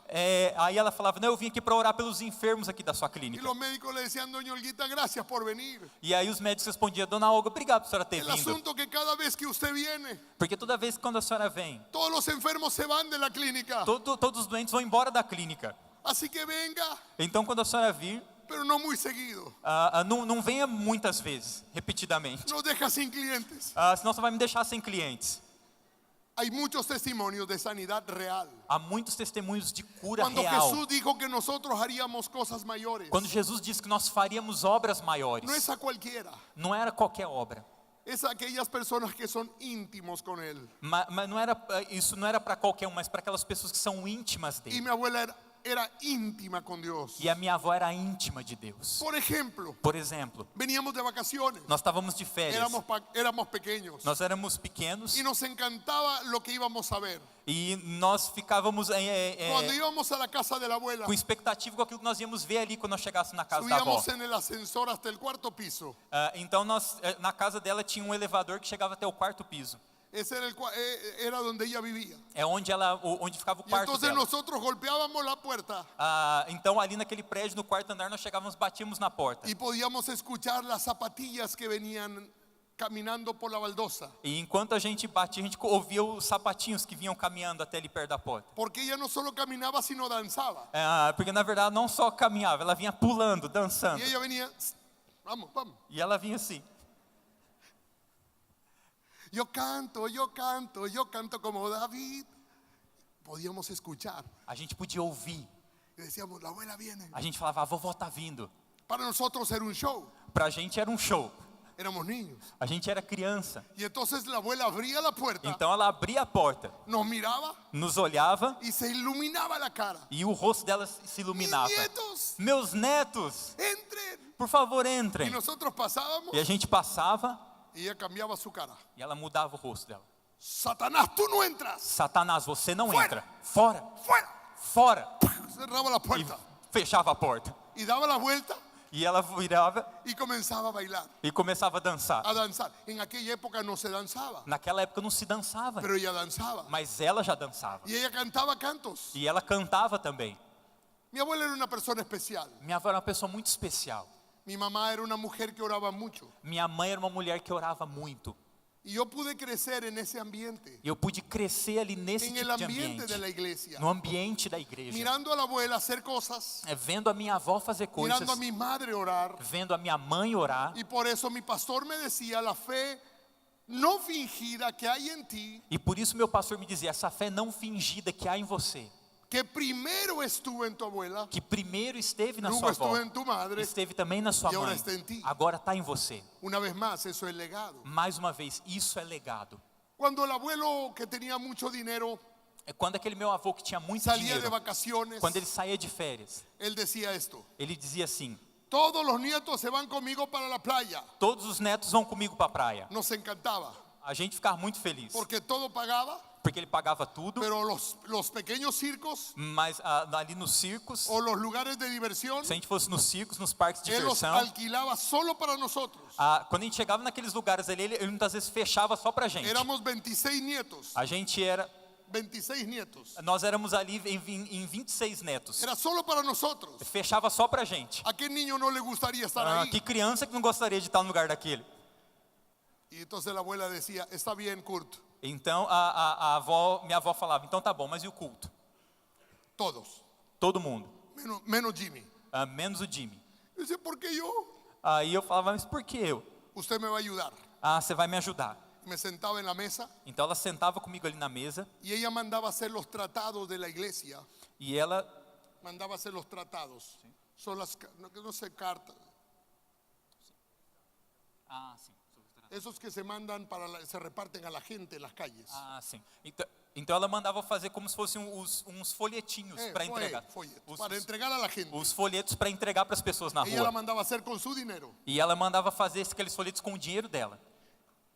Aí ela falava, não, eu vim aqui para orar pelos enfermos aqui da sua Y clínica. los médicos le decían, doña Olguita, gracias por venir. E aí os médicos respondiam, dona Olga, obrigado por a senhora ter El vindo. asunto que cada vez que usted viene, Porque toda vez que quando a senhora vem, todos los enfermos se van de la clínica. todos os doentes vão embora da clínica. Así que venga, Então quando a senhora vir, pero no muy seguido. não venha muitas vezes, repetidamente. Nos deja sin clientes. Senão você vai me deixar sem clientes. Hay muchos testimonios de sanidad real. Há muitos testemunhos de cura Cuando real. Jesús dijo que nosotros haríamos cosas mayores, Quando Jesus disse que nós faríamos obras maiores, no es a cualquiera, não era qualquer obra. es a aquellas personas que son íntimos con Él. Mas não era, isso não era para qualquer um, mas para aquelas pessoas que são íntimas Y dele. mi abuela era íntima con Dios. E a minha avó era íntima de Deus. Por ejemplo, Por exemplo, veníamos de vacaciones, nós estávamos de férias, éramos pequeños nós éramos pequenos y nos encantaba lo que íbamos a ver. e nós ficávamos Cuando íbamos a la casa de la abuela, com expectativa com aquilo que nós íamos ver ali quando nós chegássemos na casa da avó. subíamos en el ascensor hasta el cuarto piso. Então nós, na casa dela tinha um elevador que chegava até o quarto piso. Ese era donde ella vivía. É onde ficava o Y quarto entonces dela. nosotros golpeábamos la puerta Então ali naquele prédio, no quarto andar, nós chegávamos, batíamos na porta. y podíamos escuchar las zapatillas que venían caminando por la baldosa. E enquanto a gente batia, a gente ouvia os sapatinhos que vinham caminhando até ali perto da porta. Porque ella no solo caminaba, sino danzaba. Porque na verdade não só caminhava, ela vinha pulando, dançando. Y ella venía, vamos, vamos. E ela vinha assim. Yo canto, yo canto, yo canto como David. Podíamos escuchar. A gente podia ouvir. Y decíamos, la abuela viene. A gente falava, a vovó tá vindo. Para nosotros era un show. Pra gente era um show. Éramos niños. A gente era criança. Y entonces la abuela abría la puerta, Então ela abria a porta, nos miraba nos olhava y se iluminaba la cara. e o rosto dela se Mis iluminava. nietos, Meus netos, entren. por favor, Y entrem. nosotros pasábamos E a gente passava y ella cambiaba su cara. e ela mudava o rosto dela. Satanás, tú no entras. Satanás, você não Fora. entra. Fora, Fuera. fora. Cerraba la E puerta fechava a porta. y daba la vuelta E ela virava y comenzaba a bailar, e começava a dançar. a danzar. En aquella época no se danzaba, Naquela época não se dançava, pero ella danzaba. mas ela já dançava. Y ella cantaba cantos. E ela cantava também. Mi abuela era una persona especial. Minha avó era uma pessoa muito especial. Mi mamá era una mujer que oraba mucho. Minha mãe era uma mulher que orava muito. Y yo pude crecer en ese ambiente, E eu pude crescer ali nesse en el tipo de ambiente de la ambiente, iglesia. no ambiente da igreja. Mirando a la abuela hacer cosas, Vendo a minha avó fazer coisas, mirando a mi madre orar. vendo a minha mãe orar. Y por eso mi pastor me decía, la fe no fingida que hay en ti, E por isso meu pastor me dizia, essa fé não fingida que há em você, que primero estuvo en tu abuela, que primeiro esteve na luego sua avó, estuvo en tu madre, esteve também na sua e agora mãe, está em ti. agora está em você. una vez más, eso es legado. Mais uma vez, isso é legado. Cuando el abuelo que tenía mucho dinero É quando aquele meu avô que tinha muito salía de dinheiro, vacaciones, quando ele saía de férias, él decía esto: ele dizia assim, todos los nietos se van conmigo para la playa. todos os netos vão comigo para a praia. Nos encantaba, A gente ficava muito feliz, porque todo pagaba, porque ele pagava tudo, pero los pequeños circos mas ali nos circos, o los lugares de diversión, se a gente fosse nos circos, nos parques de él los diversão, alquilaba solo para nosotros. quando a gente chegava naqueles lugares ali, ele muitas vezes fechava só pra gente. Éramos 26 nietos, A gente era 26 nietos. Nós éramos ali em 26 netos. Era solo para nosotros. Fechava só pra gente. ¿A qué niño no le gustaría estar ahí? Que criança que não gostaria de estar no lugar daquele? Y entonces la abuela decía, está bien, Kurt, Então minha avó falava, então tá bom, mas e o culto? todos, Todo mundo, menos Jimmy. menos o Jimmy. Yo decía, ¿por qué yo? Aí eu falava, mas por que eu? Usted me va a ayudar. Você vai me ajudar. Me sentaba en la mesa Então ela sentava comigo ali na mesa y ella mandaba hacer los tratados de la iglesia. e ela Mandaba hacer los tratados. Son las, no sé, cartas. sim. Esos que se mandan se reparten a la gente en las calles. Sim. Então ela mandava fazer como se fossem uns folhetinhos para entregar. Para entregar a la gente. Os folhetos para entregar para as pessoas na Ella la rua. mandaba hacer con su dinero. E ela mandava fazer aqueles folhetos com o dinheiro dela.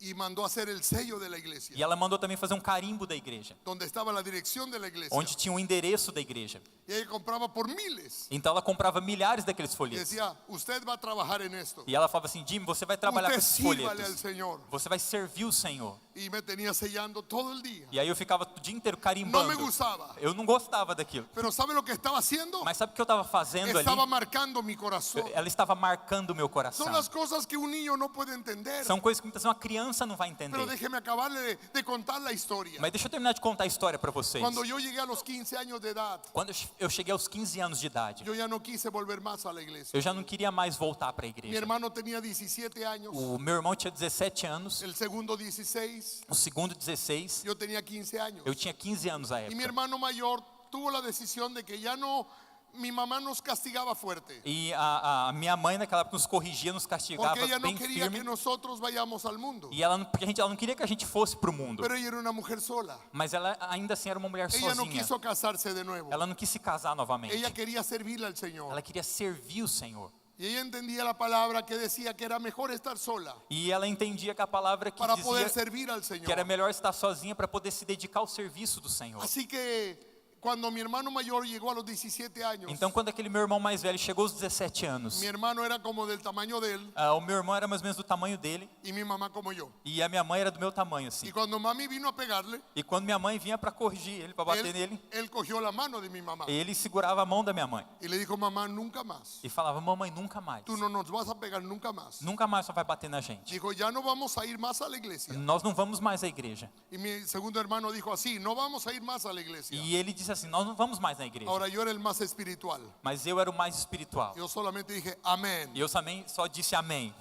Y mandó hacer el sello de la iglesia. E ela mandou também fazer um carimbo da igreja, Donde estaba la dirección de la iglesia. onde tinha o endereço da igreja. Y ella compraba por miles. Então ela comprava milhares daqueles Y folhetos. decía, usted va a trabajar en esto. E ela falava assim, Jimmy, você vai trabalhar com Usted esses sírvale al folhetos. Señor. Você vai servir o Senhor. Y me tenía sellando todo el día. E aí eu ficava o dia inteiro No carimbando. me gustaba. Eu não gostava daquilo. Pero ¿sabe lo que estaba haciendo? Mas sabe o que eu estava fazendo ali? Estaba marcando mi corazón. Ela estava marcando o meu coração. Son las cosas que un niño no puede entender. São coisas que muitas vezes uma criança não vai Pero entender. déjeme acabarle de contar la historia. Mas deixa eu terminar de contar a história para vocês. Cuando yo llegué a los 15 años de edad, Quando eu cheguei aos 15 anos de idade, yo ya no quise volver más a la iglesia. eu já não queria mais voltar para a Mi igreja. hermano tenía 17 años, O meu irmão tinha 17 anos, el segundo 16, o segundo 16, yo tenía 15 años. eu tinha 15 anos à Y mi época. hermano mayor tuvo la decisión de que ya no, mi mamá nos castigaba fuerte. E a minha mãe naquela época nos corrigia, nos castigava Porque ella no bem quería que firme. nosotros vayamos al mundo. E porque ela não queria que a gente fosse para o mundo. Pero ella era una mujer sola. Mas ela ainda assim era uma mulher Ella no sozinha. quiso casarse de nuevo. Ela não quis se casar novamente. Ella quería servirle al Señor. Ela queria servir o Senhor. Y ella entendía la palabra que decía que era mejor estar sola E ela entendia que a palavra que para poder dizia servir al que era Señor. melhor estar sozinha para poder se dedicar ao serviço do Senhor. Así que cuando mi hermano mayor llegó a los 17 años, Então, quando aquele meu irmão mais velho chegou aos 17 anos, mi hermano era como del tamaño de él o meu irmão era mais ou menos do tamanho dele y mi mamá como yo. e a minha mãe era do meu tamanho, Y assim. cuando mami vino a pegarle, E quando minha mãe vinha para corrigir ele, para bater nele, él cogió la mano de mi mamá ele segurava a mão da minha mãe y le dijo, mamá, nunca más. e falava: mamãe, nunca mais. Tú no nos vas a pegar nunca más. Nunca mais só vai bater na gente. Dijo, ya no vamos a ir más a la iglesia. Nós não vamos mais à igreja. Y mi segundo hermano dijo así, no vamos a ir más a la iglesia. E ele disse assim: nós não vamos mais na igreja. Ahora yo era el más espiritual. Mas eu era o mais espiritual. Yo solamente dije, amén. E eu também só disse amém.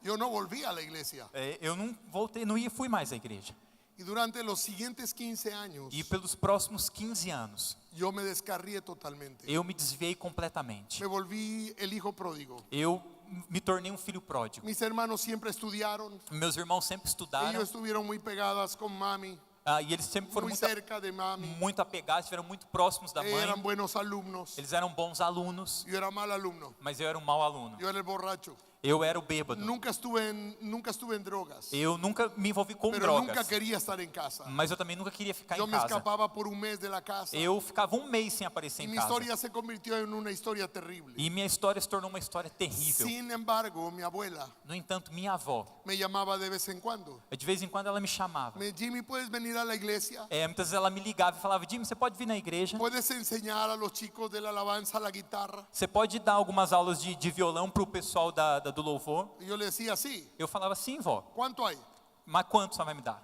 Yo no volví a la iglesia. Eu não voltei, fui mais à igreja. Y durante los siguientes 15 años, E pelos próximos 15 anos, yo me descarrié totalmente. eu me desviei completamente. Me volví el hijo pródigo. Eu me tornei um filho pródigo. Mis hermanos siempre estudiaron. Meus irmãos sempre estudaram. Ellos estuvieron muy pegadas con mami, E eles sempre foram muy cerca de mami. muito apegados, estiveram muito próximos da Eran mãe. buenos alumnos. Eles eram bons alunos, Yo era mal alumno. mas eu era um mau aluno. Yo era el borracho. Eu era o bêbado. Nunca estuve en drogas. Eu nunca me envolvi com Pero drogas. nunca quería estar en casa. Mas eu também nunca queria ficar Yo em me casa. escapaba por un mes de la casa. Eu ficava um mês sem aparecer Y em mi casa. historia se convirtió en una historia terrible. E minha história se tornou uma história terrível. Sin embargo, mi abuela No entanto, minha avó, me llamaba de vez en cuando. de vez em quando ela me chamava. Jimmy, ¿puedes venir a la iglesia? Muitas vezes ela me ligava e falava: Jimmy, você pode vir na igreja? ¿Puedes enseñar a los chicos de la alabanza la guitarra? Você pode dar algumas aulas de violão para o pessoal do louvor? Y yo le decía, sí. Eu falava: sim, vó. ¿Cuánto hay? Mas quanto você vai me dar?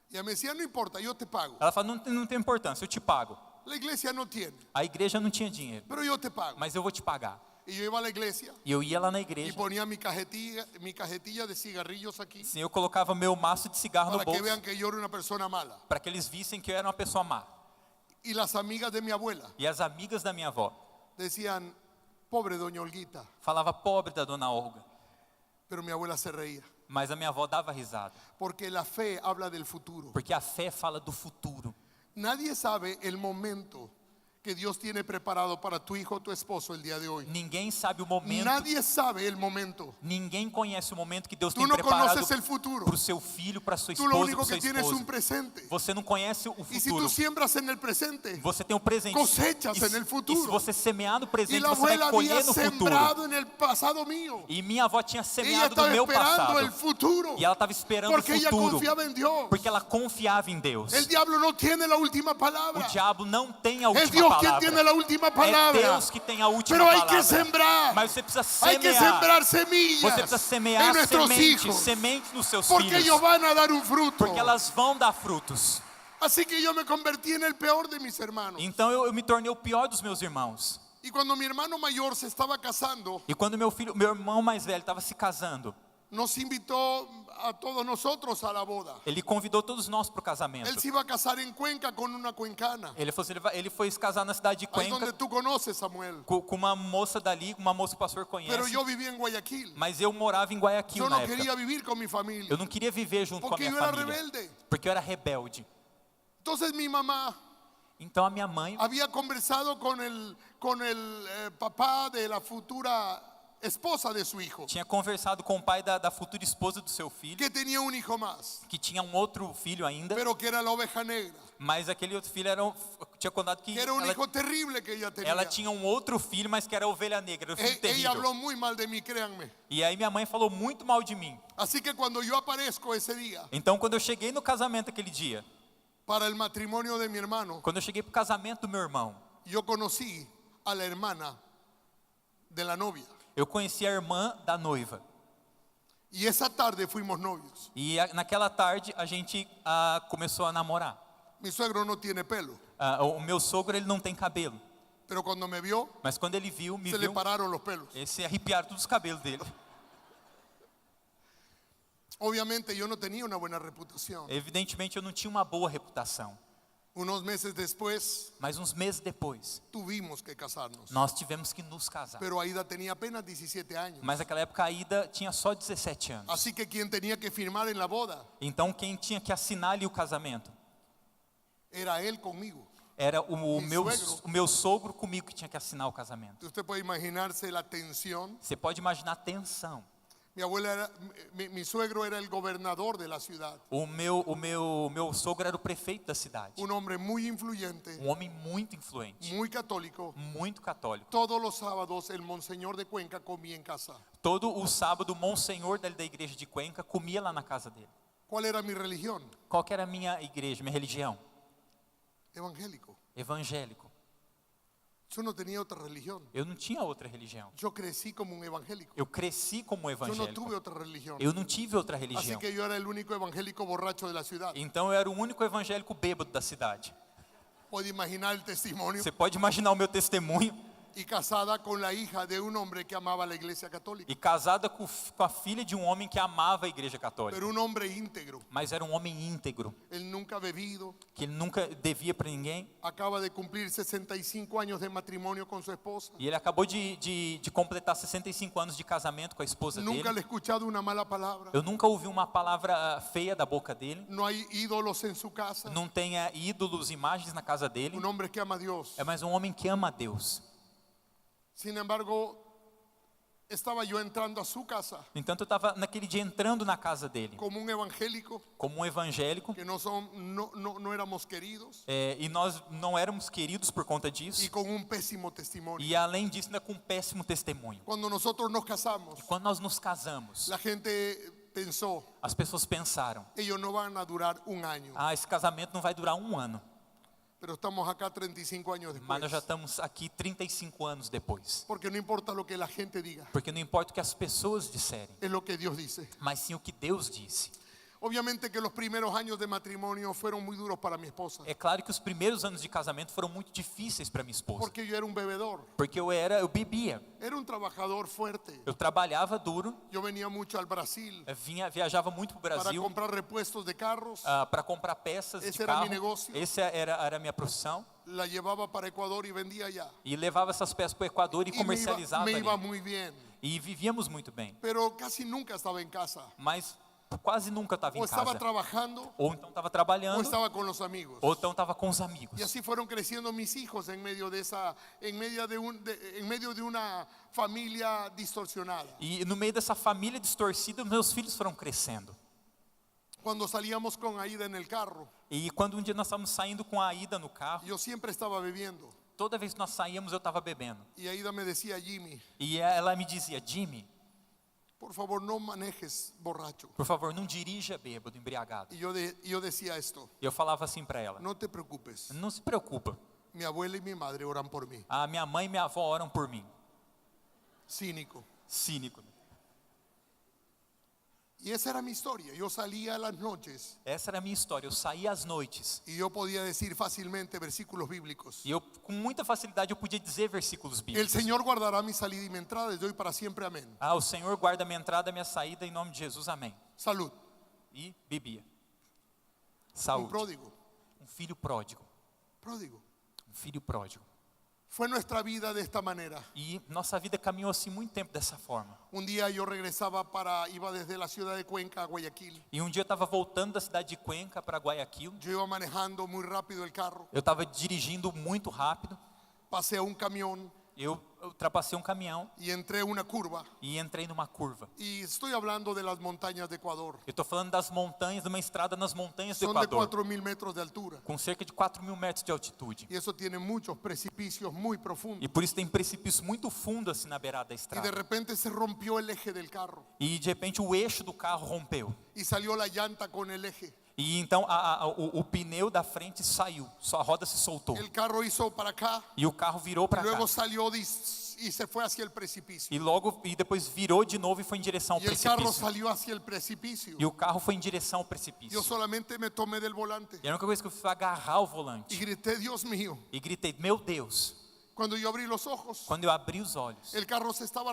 Y ella me decía, no importa, yo te pago. Ela falava: não tem importância, eu te pago. La iglesia no tiene, A igreja não tinha dinheiro, pero yo te pago. mas eu vou te pagar. Y yo iba a la iglesia E eu ia lá na y igreja, ponía mi cajetilla de cigarrillos aquí sim, eu colocava meu maço de cigarro no para que bolso, vean que yo era una persona mala. para que eles vissem que eu era uma pessoa má. Y las amigas de mi abuela E as amigas da minha avó decían, pobre doña Olguita, falava: pobre da dona Olga. pero mi abuela se reía. Mas a minha avó dava risada, Porque la fe habla del futuro. porque a fé fala do futuro. Nadie sabe el momento que Dios tiene preparado para tu hijo o tu esposo el día de hoy. Ninguém sabe o momento. Nadie sabe el momento. Ninguém conhece o momento que Deus Tú tem no preparado conoces el futuro. para o seu filho, para sua Tú lo esposa, único para o que seu tienes es esposo. un presente. Você não conhece o Y si futuro. tú siembras en el presente, Você tem um presente. cosechas en el E se futuro. você semear no Y presente, la você vai abuela colher había no futuro. sembrado en el pasado mío. E minha avó tinha Ella semeado no estaba meu esperando passado. el futuro. E ela estava esperando Porque o ella futuro. confiaba en Dios. Porque ela confiava em Deus. El diablo no tiene la última O palabra. diabo não tem a Es última Dios quien palavra. tiene la última É palabra. Deus que tem a última Pero hay palavra. que sembrar. Mas você precisa Hay que semear. sembrar semillas Você precisa semear en nuestros semente, hijos. semente nos seus Porque filhos. ellos van a dar un fruto. Porque elas vão dar frutos. Así que yo me convertí en el peor de mis hermanos. Então eu me tornei o pior dos meus irmãos. Y cuando mi hermano mayor se estaba casando, E quando meu irmão mais velho estava se casando, nos invitó a todos nosotros a la boda. ele convidou todos nós para o casamento. Él se iba a casar en Cuenca con una cuencana. Ele foi se casar na cidade de Ahí donde Cuenca tú conoces, Samuel. com uma moça dali, uma moça que o pastor Pero conhece. yo vivía en Guayaquil. Mas eu morava em Guayaquil Yo na no época. quería vivir con mi familia. Eu não queria viver junto com a Porque minha yo era família. rebelde. Porque eu era rebelde. Entonces mi mamá Então a minha mãe había conversado con el papá de la futura esposa de su hijo, tinha conversado com o pai da futura esposa do seu filho, que tenía un hijo más, que tinha um outro filho ainda, pero que era la oveja negra, mas aquele outro filho tinha contado que que era un hijo terrible que ella tenía. ela tinha um outro filho, mas que era a ovelha negra, era um filho Ella terrível. habló muy mal de mí, créanme. E aí minha mãe falou muito mal de mim. Así que cuando yo aparezco ese día Então quando eu cheguei no casamento aquele dia, para el matrimonio de mi hermano, quando eu cheguei pro casamento do meu irmão, yo conocí a la hermana de la novia. eu conheci a irmã da noiva. Y esa tarde fuimos novios. E naquela tarde a gente começou a namorar. Mi suegro no tiene pelo, O meu sogro, ele não tem cabelo, pero cuando me vio, mas quando ele viu, me se le viu, pararon los pelos. se arrepiaram todos os cabelos dele. Obviamente yo no tenía una buena reputación. Evidentemente eu não tinha uma boa reputação. Unos meses después Mas uns meses depois, tuvimos que casarnos. nós tivemos que nos casar. Pero Aida tenía apenas 17 años. Mas naquela época a Ida tinha só 17 anos. Así que quien tenía que firmar en la boda Então quem tinha que assinar ali o casamento era él conmigo. era o suegro. meu sogro comigo que tinha que assinar o casamento. Usted puede imaginarse la tensión. Você pode imaginar a tensão. Mi suegro era el gobernador de la ciudad. O meu sogro era o prefeito da cidade. Un hombre muy influyente, Um homem muito influente, muy católico. muito católico. Todos los sábados el monseñor de Cuenca comía en casa. Todo o sábado o monsenhor da igreja de Cuenca comia lá na casa dele. ¿Cuál era mi religión? Qual que era a minha igreja, minha religião? Evangélico. Evangélico. Yo no tenía otra religión. Eu não tinha outra religião. Yo crecí como un evangélico. Eu cresci como Yo no evangélico. tuve otra religión. Eu não tive outra Así religião. que yo era el único evangélico borracho de la ciudad. Então eu era o único evangélico bêbado da cidade. Puede imaginar el testimonio. Você pode imaginar o meu testemunho. Y casada con la hija de un hombre que amaba la iglesia católica. E casada com a filha de um homem que amava a igreja católica. Pero un hombre íntegro. Mas era um homem íntegro, Él nunca ha bebido. que ele nunca devia para ninguém. Acaba de cumplir 65 años de matrimonio con su esposa. E ele acabou de completar 65 anos de casamento com a esposa Nunca le he dele. escuchado una mala palabra. Eu nunca ouvi uma palavra feia da boca dele. No hay ídolos en su casa. Não tem ídolos, imagens na casa dele. Un hombre que ama a Dios. É mais um homem que ama a Deus. Sin embargo, estaba yo entrando a su casa No entanto, eu estava naquele dia entrando na casa dele, como un evangélico como um evangélico, que no éramos queridos e nós não éramos queridos por conta y disso. con un pésimo testimonio. E além disso, ainda com um péssimo testemunho. Cuando nosotros nos casamos, Quando nós nos casamos, la gente pensó, as pessoas pensaram: ellos no van a durar un año. esse casamento não vai durar um ano. Pero estamos acá 35 años Mas después. nós já estamos aqui 35 anos depois. Porque no importa lo que la gente diga, Porque não importa o que as pessoas disserem, es lo que Dios dice. mas sim o que Deus disse. Obviamente que los primeros años de matrimonio fueron muy duros para mi esposa. É claro que os primeiros anos de casamento foram muito difíceis para minha esposa. Porque yo era un bebedor, Porque eu bebia, era un trabajador fuerte. eu trabalhava duro, Yo venía mucho al Brasil viajava muito para o para Brasil comprar repuestos de carros. para comprar peças Esse de era carro. meu negócio. Essa era a minha profissão. La llevaba para Ecuador y vendía allá. E levava essas peças para o Equador e Y comercializava me iba ali. muy bien. E vivíamos muito bem. Pero casi nunca estaba en casa. Mas quase nunca estava o em estaba casa. trabajando, Ou então estava o trabalhando, estaba con los amigos. ou então estava com os amigos. Y así fueron creciendo mis hijos en medio de esa, en medio de una familia distorsionada. E no meio dessa família distorcida, meus filhos foram crescendo. Cuando salíamos con Aida en el carro, E quando um dia nós estávamos saindo com a Aida no carro, yo siempre estaba bebiendo. toda vez que nós saíamos eu estava bebendo. Y Aida me decía, Jimmy, E ela me dizia, Jimmy, por favor no manejes borracho. por favor, não dirija bêbado, embriagado. Y yo decía esto, E eu falava assim para ela, no te preocupes, não se preocupa, mi abuela y mi madre oran por mí. a minha mãe e minha avó oram por mim. Cínico. Cínico. Y esa era mi historia. Yo salía a las noches Essa era a minha história. Eu saía às noites y yo podía decir fácilmente versículos bíblicos. e eu, com muita facilidade, eu podia dizer versículos El bíblicos. Señor guardará mi salida y mi entrada desde hoy para siempre. Amén. Ah, o Senhor guarda minha entrada e minha saída em nome de Jesus, amém. Salud. E bebia. Un Saúde. pródigo. Um filho pródigo. Pródigo. Um filho pródigo. Fue nuestra vida de esta manera. E nossa vida caminhou assim muito tempo dessa forma. Un día yo iba desde la ciudad de Cuenca a Guayaquil. E um dia eu estava voltando da cidade de Cuenca para Guayaquil. Yo iba manejando muy rápido el carro. Eu estava dirigindo muito rápido. Pasé a un camión Eu ultrapassei um caminhão y entré a una curva. e entrei numa curva. Y estoy hablando de las montañas de Ecuador. Eu estou falando das montanhas, de uma estrada nas montanhas do Son de Equador, 4.000 metros de altura. com cerca de 4.000 metros de altitude. Y eso tiene muchos precipicios muy profundos. E por isso tem precipício muito fundo assim na beirada da Y de estrada. repente se rompió el eje del carro. E de repente o eixo do carro rompeu. Y salió la llanta con el eje. E então o pneu da frente saiu, só a roda se soltou. El carro hizo para acá. E o carro virou Y para cá. luego salió y se fue hacia el precipicio. E depois virou de novo e foi em direção ao Y el carro precipício. salió hacia el precipicio. E o carro foi em direção ao precipício. Yo solamente me tomé del volante E a única coisa que eu fiz foi agarrar o y volante. grité, Dios mío. E gritei, meu Deus. Cuando yo abrí los ojos, Quando eu abri os olhos, el carro se estaba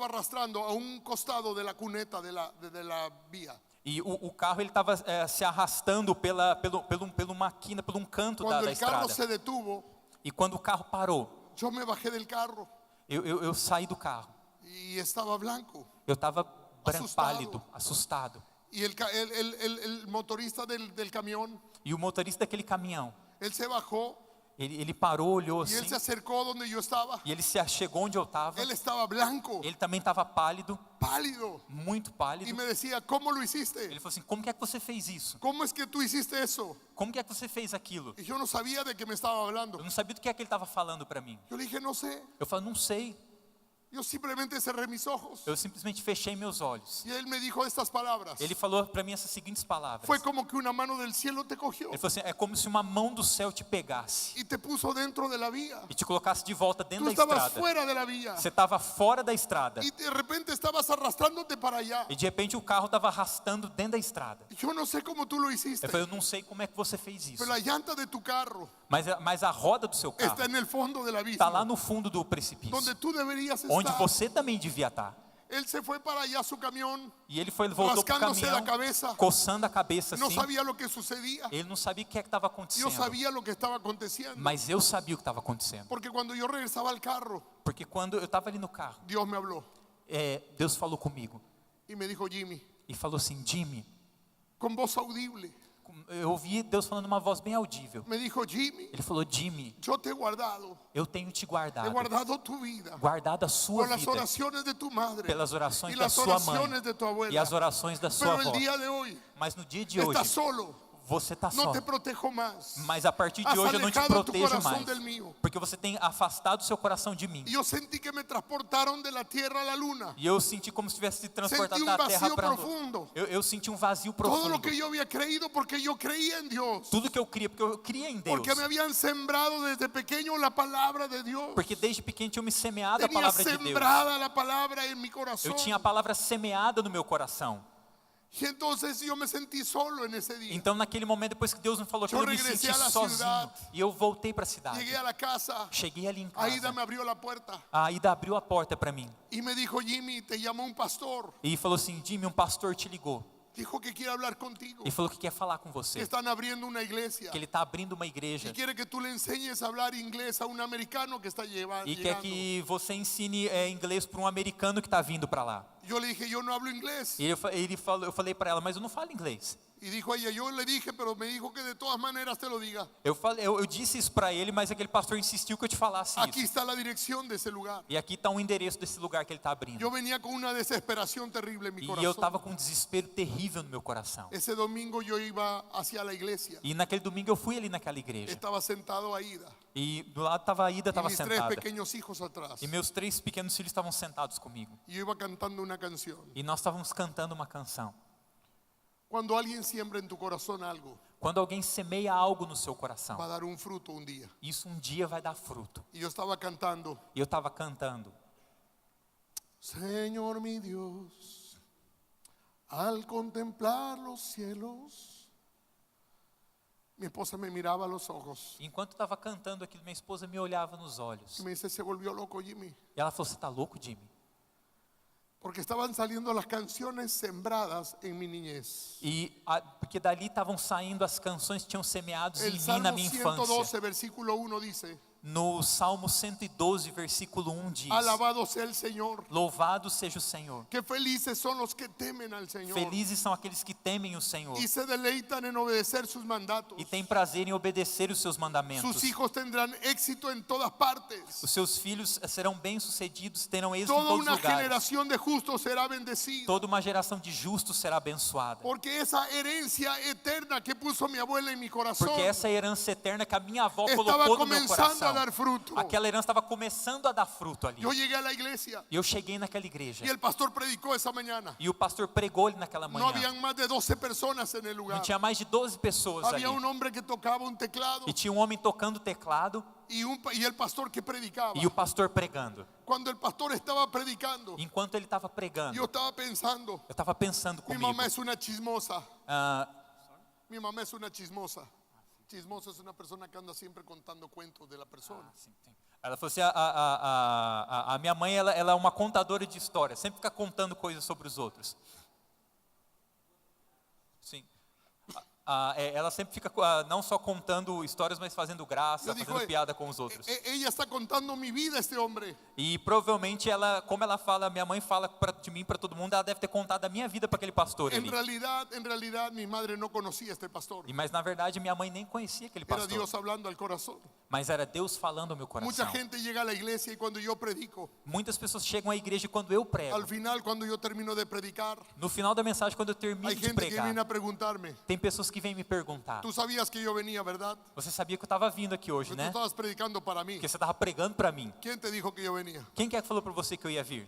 arrastrando a un costado de la cuneta de la vía. e o carro ele estava se arrastando pelo maquina, por um canto Cuando da el carro estrada. se detuvo, E quando o carro parou, yo me bajé del carro eu saí do carro. y estaba blanco. Eu estava Assustado. pálido, assustado. Y el motorista del camión, E o motorista daquele caminhão, él se bajó ele parou, olhou y él assim, se acercó donde yo estaba. e ele se chegou onde eu estava. Él estaba blanco, Ele também estava pálido, pálido. muito Y pálido. me decía, ¿cómo lo hiciste? Ele falou assim, como que é que você fez isso? ¿Cómo es que tú hiciste eso? Como que é que você fez aquilo? Y yo no sabía de qué me estaba hablando. Eu não sabia do que é que ele estava falando para mim. Yo le dije, no sé. Eu falei, não sei. Yo simplemente cerré mis ojos. Eu simplesmente fechei meus olhos. Y él me dijo estas palabras. Ele falou para mim essas seguintes palavras. Fue como que una mano del cielo te cogió Ele falou assim, é como se uma mão do céu te pegasse y te puso dentro de la vía. e te colocasse de volta Tú dentro da estabas estrada. fuera de la vía Você estava fora da estrada y de repente estabas arrastrándote para allá. e de repente o carro estava arrastando dentro da estrada. Yo no sé cómo tú lo hiciste, Eu falei, eu não sei como é que você fez isso, pero la llanta de tu carro mas a roda do seu carro está en el fondo del está lá abismo, no fundo do precipício, donde tú deberías onde estar. você também devia estar. Él se fue para allá a su camión, E ele voltou pro rascándose caminhão, la cabeza. coçando a cabeça No assim. sabía lo que sucedía. Ele não sabia o que é que estava Yo acontecendo, sabía lo que estaba aconteciendo. mas eu sabia o que estava acontecendo. Porque cuando yo regresaba al carro, Porque quando eu estava ali no carro, Dios me habló Deus falou comigo y me dijo, Jimmy, e falou assim, Jimmy, con voz audible, eu ouvi Deus falando uma voz bem audível. me dijo, Jimmy, Ele falou, Jimmy, yo te he guardado te he guardado, guardado tu vida guardado a sua por las vida, oraciones de tu madre pelas orações y da las sua mãe oraciones de tu e abuela. as orações da sua Pero el avó. día de hoy Mas no dia de hoje, estás solo, você está no só. te protejo más. Mas a partir de Has hoje eu não te alejado tu protejo corazón mais, del mío. porque você tem afastado seu coração de mim. Y yo sentí que me transportaron de la tierra a la luna. E eu senti como se tivesse se transportado Senti da terra vacío para profundo. eu senti um vazio Todo profundo. lo que yo había creído porque yo creía en Dios. Tudo que eu queria, porque eu queria em Deus. Porque me habían sembrado desde pequeño la palabra de Dios. Porque desde pequeno tinha me semeado a Tenía palavra de Deus. sembrada la palabra en mi corazón. Eu tinha a palavra semeada no meu coração. Y entonces yo me sentí solo en ese día. Então naquele momento, depois que Deus me falou aquilo, eu me regressei senti à la sozinho. ciudad. E eu voltei para a cidade. Llegué a la casa. Cheguei ali em casa. Aida me abrió la puerta A Aida abriu a porta para mim. y me dijo, Jimmy, te llamó un pastor. E falou assim, Jimmy, um pastor te ligou. Dijo que quiere hablar contigo. E falou que quer falar com Que você. están abriendo una iglesia. Que ele está abrindo uma igreja. Y quiere que tú le enseñes a hablar inglés a un americano que está E quer llegando. que você ensine inglês para um americano que está vindo para lá. Yo le dije, yo no hablo inglés. E eu falei para ela, mas eu não falo inglês. Y dijo ella, yo le dije, pero me dijo que de todas maneras te lo diga. Eu disse isso para ele, mas aquele pastor insistiu que eu te falasse Aquí isso. está la dirección de esse lugar. E aqui está o endereço desse lugar que ele está abrindo. Yo venía con una desesperación terrible en mi E eu corazón. estava com um desespero terrível no meu coração. Ese domingo yo iba hacia la iglesia. E naquele domingo eu fui ali naquela igreja. Estaba sentado a Ida. E do lado estava a Ida, Y estava mis 3 sentada. pequeños hijos atrás. E meus 3 pequenos filhos estavam sentados comigo. Y yo iba cantando una canción. E nós estávamos cantando uma canção. Cuando alguien siembra en tu corazón algo, Quando alguém semeia algo no seu coração, va a dar un fruto un día. isso um dia vai dar fruto. Y yo estaba cantando, E eu estava cantando. Señor mi Dios, al contemplar los cielos, mi esposa me miraba a los ojos E enquanto eu estava cantando aquilo, minha esposa me olhava nos olhos. y me dice, se volvió loco Jimmy. E ela falou, você está louco, Jimmy? Porque estaban saliendo las canciones sembradas en mi niñez. Porque dali estavam saindo as canções que tinham semeados El em mim na Salmo minha infância. 112, versículo 1 dice, No Salmo 112, versículo 1 diz: alabado sea el Señor. Louvado seja o Senhor. Qué felices son los que temen al Señor Felizes são aqueles que temem o Senhor y se deleitan en obedecer sus mandatos. e têm prazer em obedecer os seus mandamentos. Sus hijos tendrán éxito en todas partes. Os seus filhos serão bem-sucedidos, terão êxito Toda em todos os una lugares. generación de justos será bendecida. Toda uma geração de justos será abençoada. Porque esa herencia eterna que puso mi abuela en mi corazón Porque essa herança eterna que a minha avó estaba colocou no meu comenzando a coração, dar fruto. aquela herança estava começando a dar fruto ali. Yo llegué a la iglesia E eu cheguei naquela igreja. y el pastor predicó esa mañana. E o pastor pregou ali naquela No manhã. habían más de 12 personas en el Não lugar. tinha mais de 12 pessoas ali. Había un hombre que tocaba un teclado E tinha um homem tocando teclado y el pastor que predicaba. e o pastor pregando. Cuando el pastor estaba predicando, Enquanto ele estava pregando, yo estaba pensando, eu estava pensando mi comigo. mamá es una chismosa. ah, Mi mamá es una chismosa. Chismosa es una persona que anda siempre contando cuentos de la persona. sim, sim. Ela falou assim, a minha mãe ela é uma contadora de histórias, sempre fica contando coisas sobre os outros. Sim. Ela sempre fica não só contando histórias, mas fazendo graça, Eu digo, fazendo piada com os outros. Ella está contando mi vida, este hombre. E provavelmente ela, como ela fala, minha mãe fala de mim para todo mundo, ela deve ter contado a minha vida para aquele pastor En ali. realidad, mi madre no conocía a este pastor. Mas na verdade minha mãe nem conhecia aquele Era pastor. Dios hablando al corazón. Mas era Deus falando ao meu Mucha coração. gente llega a la iglesia y cuando yo predico, Muitas pessoas chegam à igreja e quando eu prego, al final, cuando yo termino de predicar, no final da mensagem, quando eu termino hay de gente que pregar, viene a preguntarme, tem pessoas que vêm me perguntar: tú sabías que yo venía, ¿verdad? você sabia que eu estava vindo aqui hoje, Tú né? estabas predicando para mí. Porque você estava pregando para mim. ¿Quién te dijo que yo venía? Quem que é que falou para você que eu ia vir?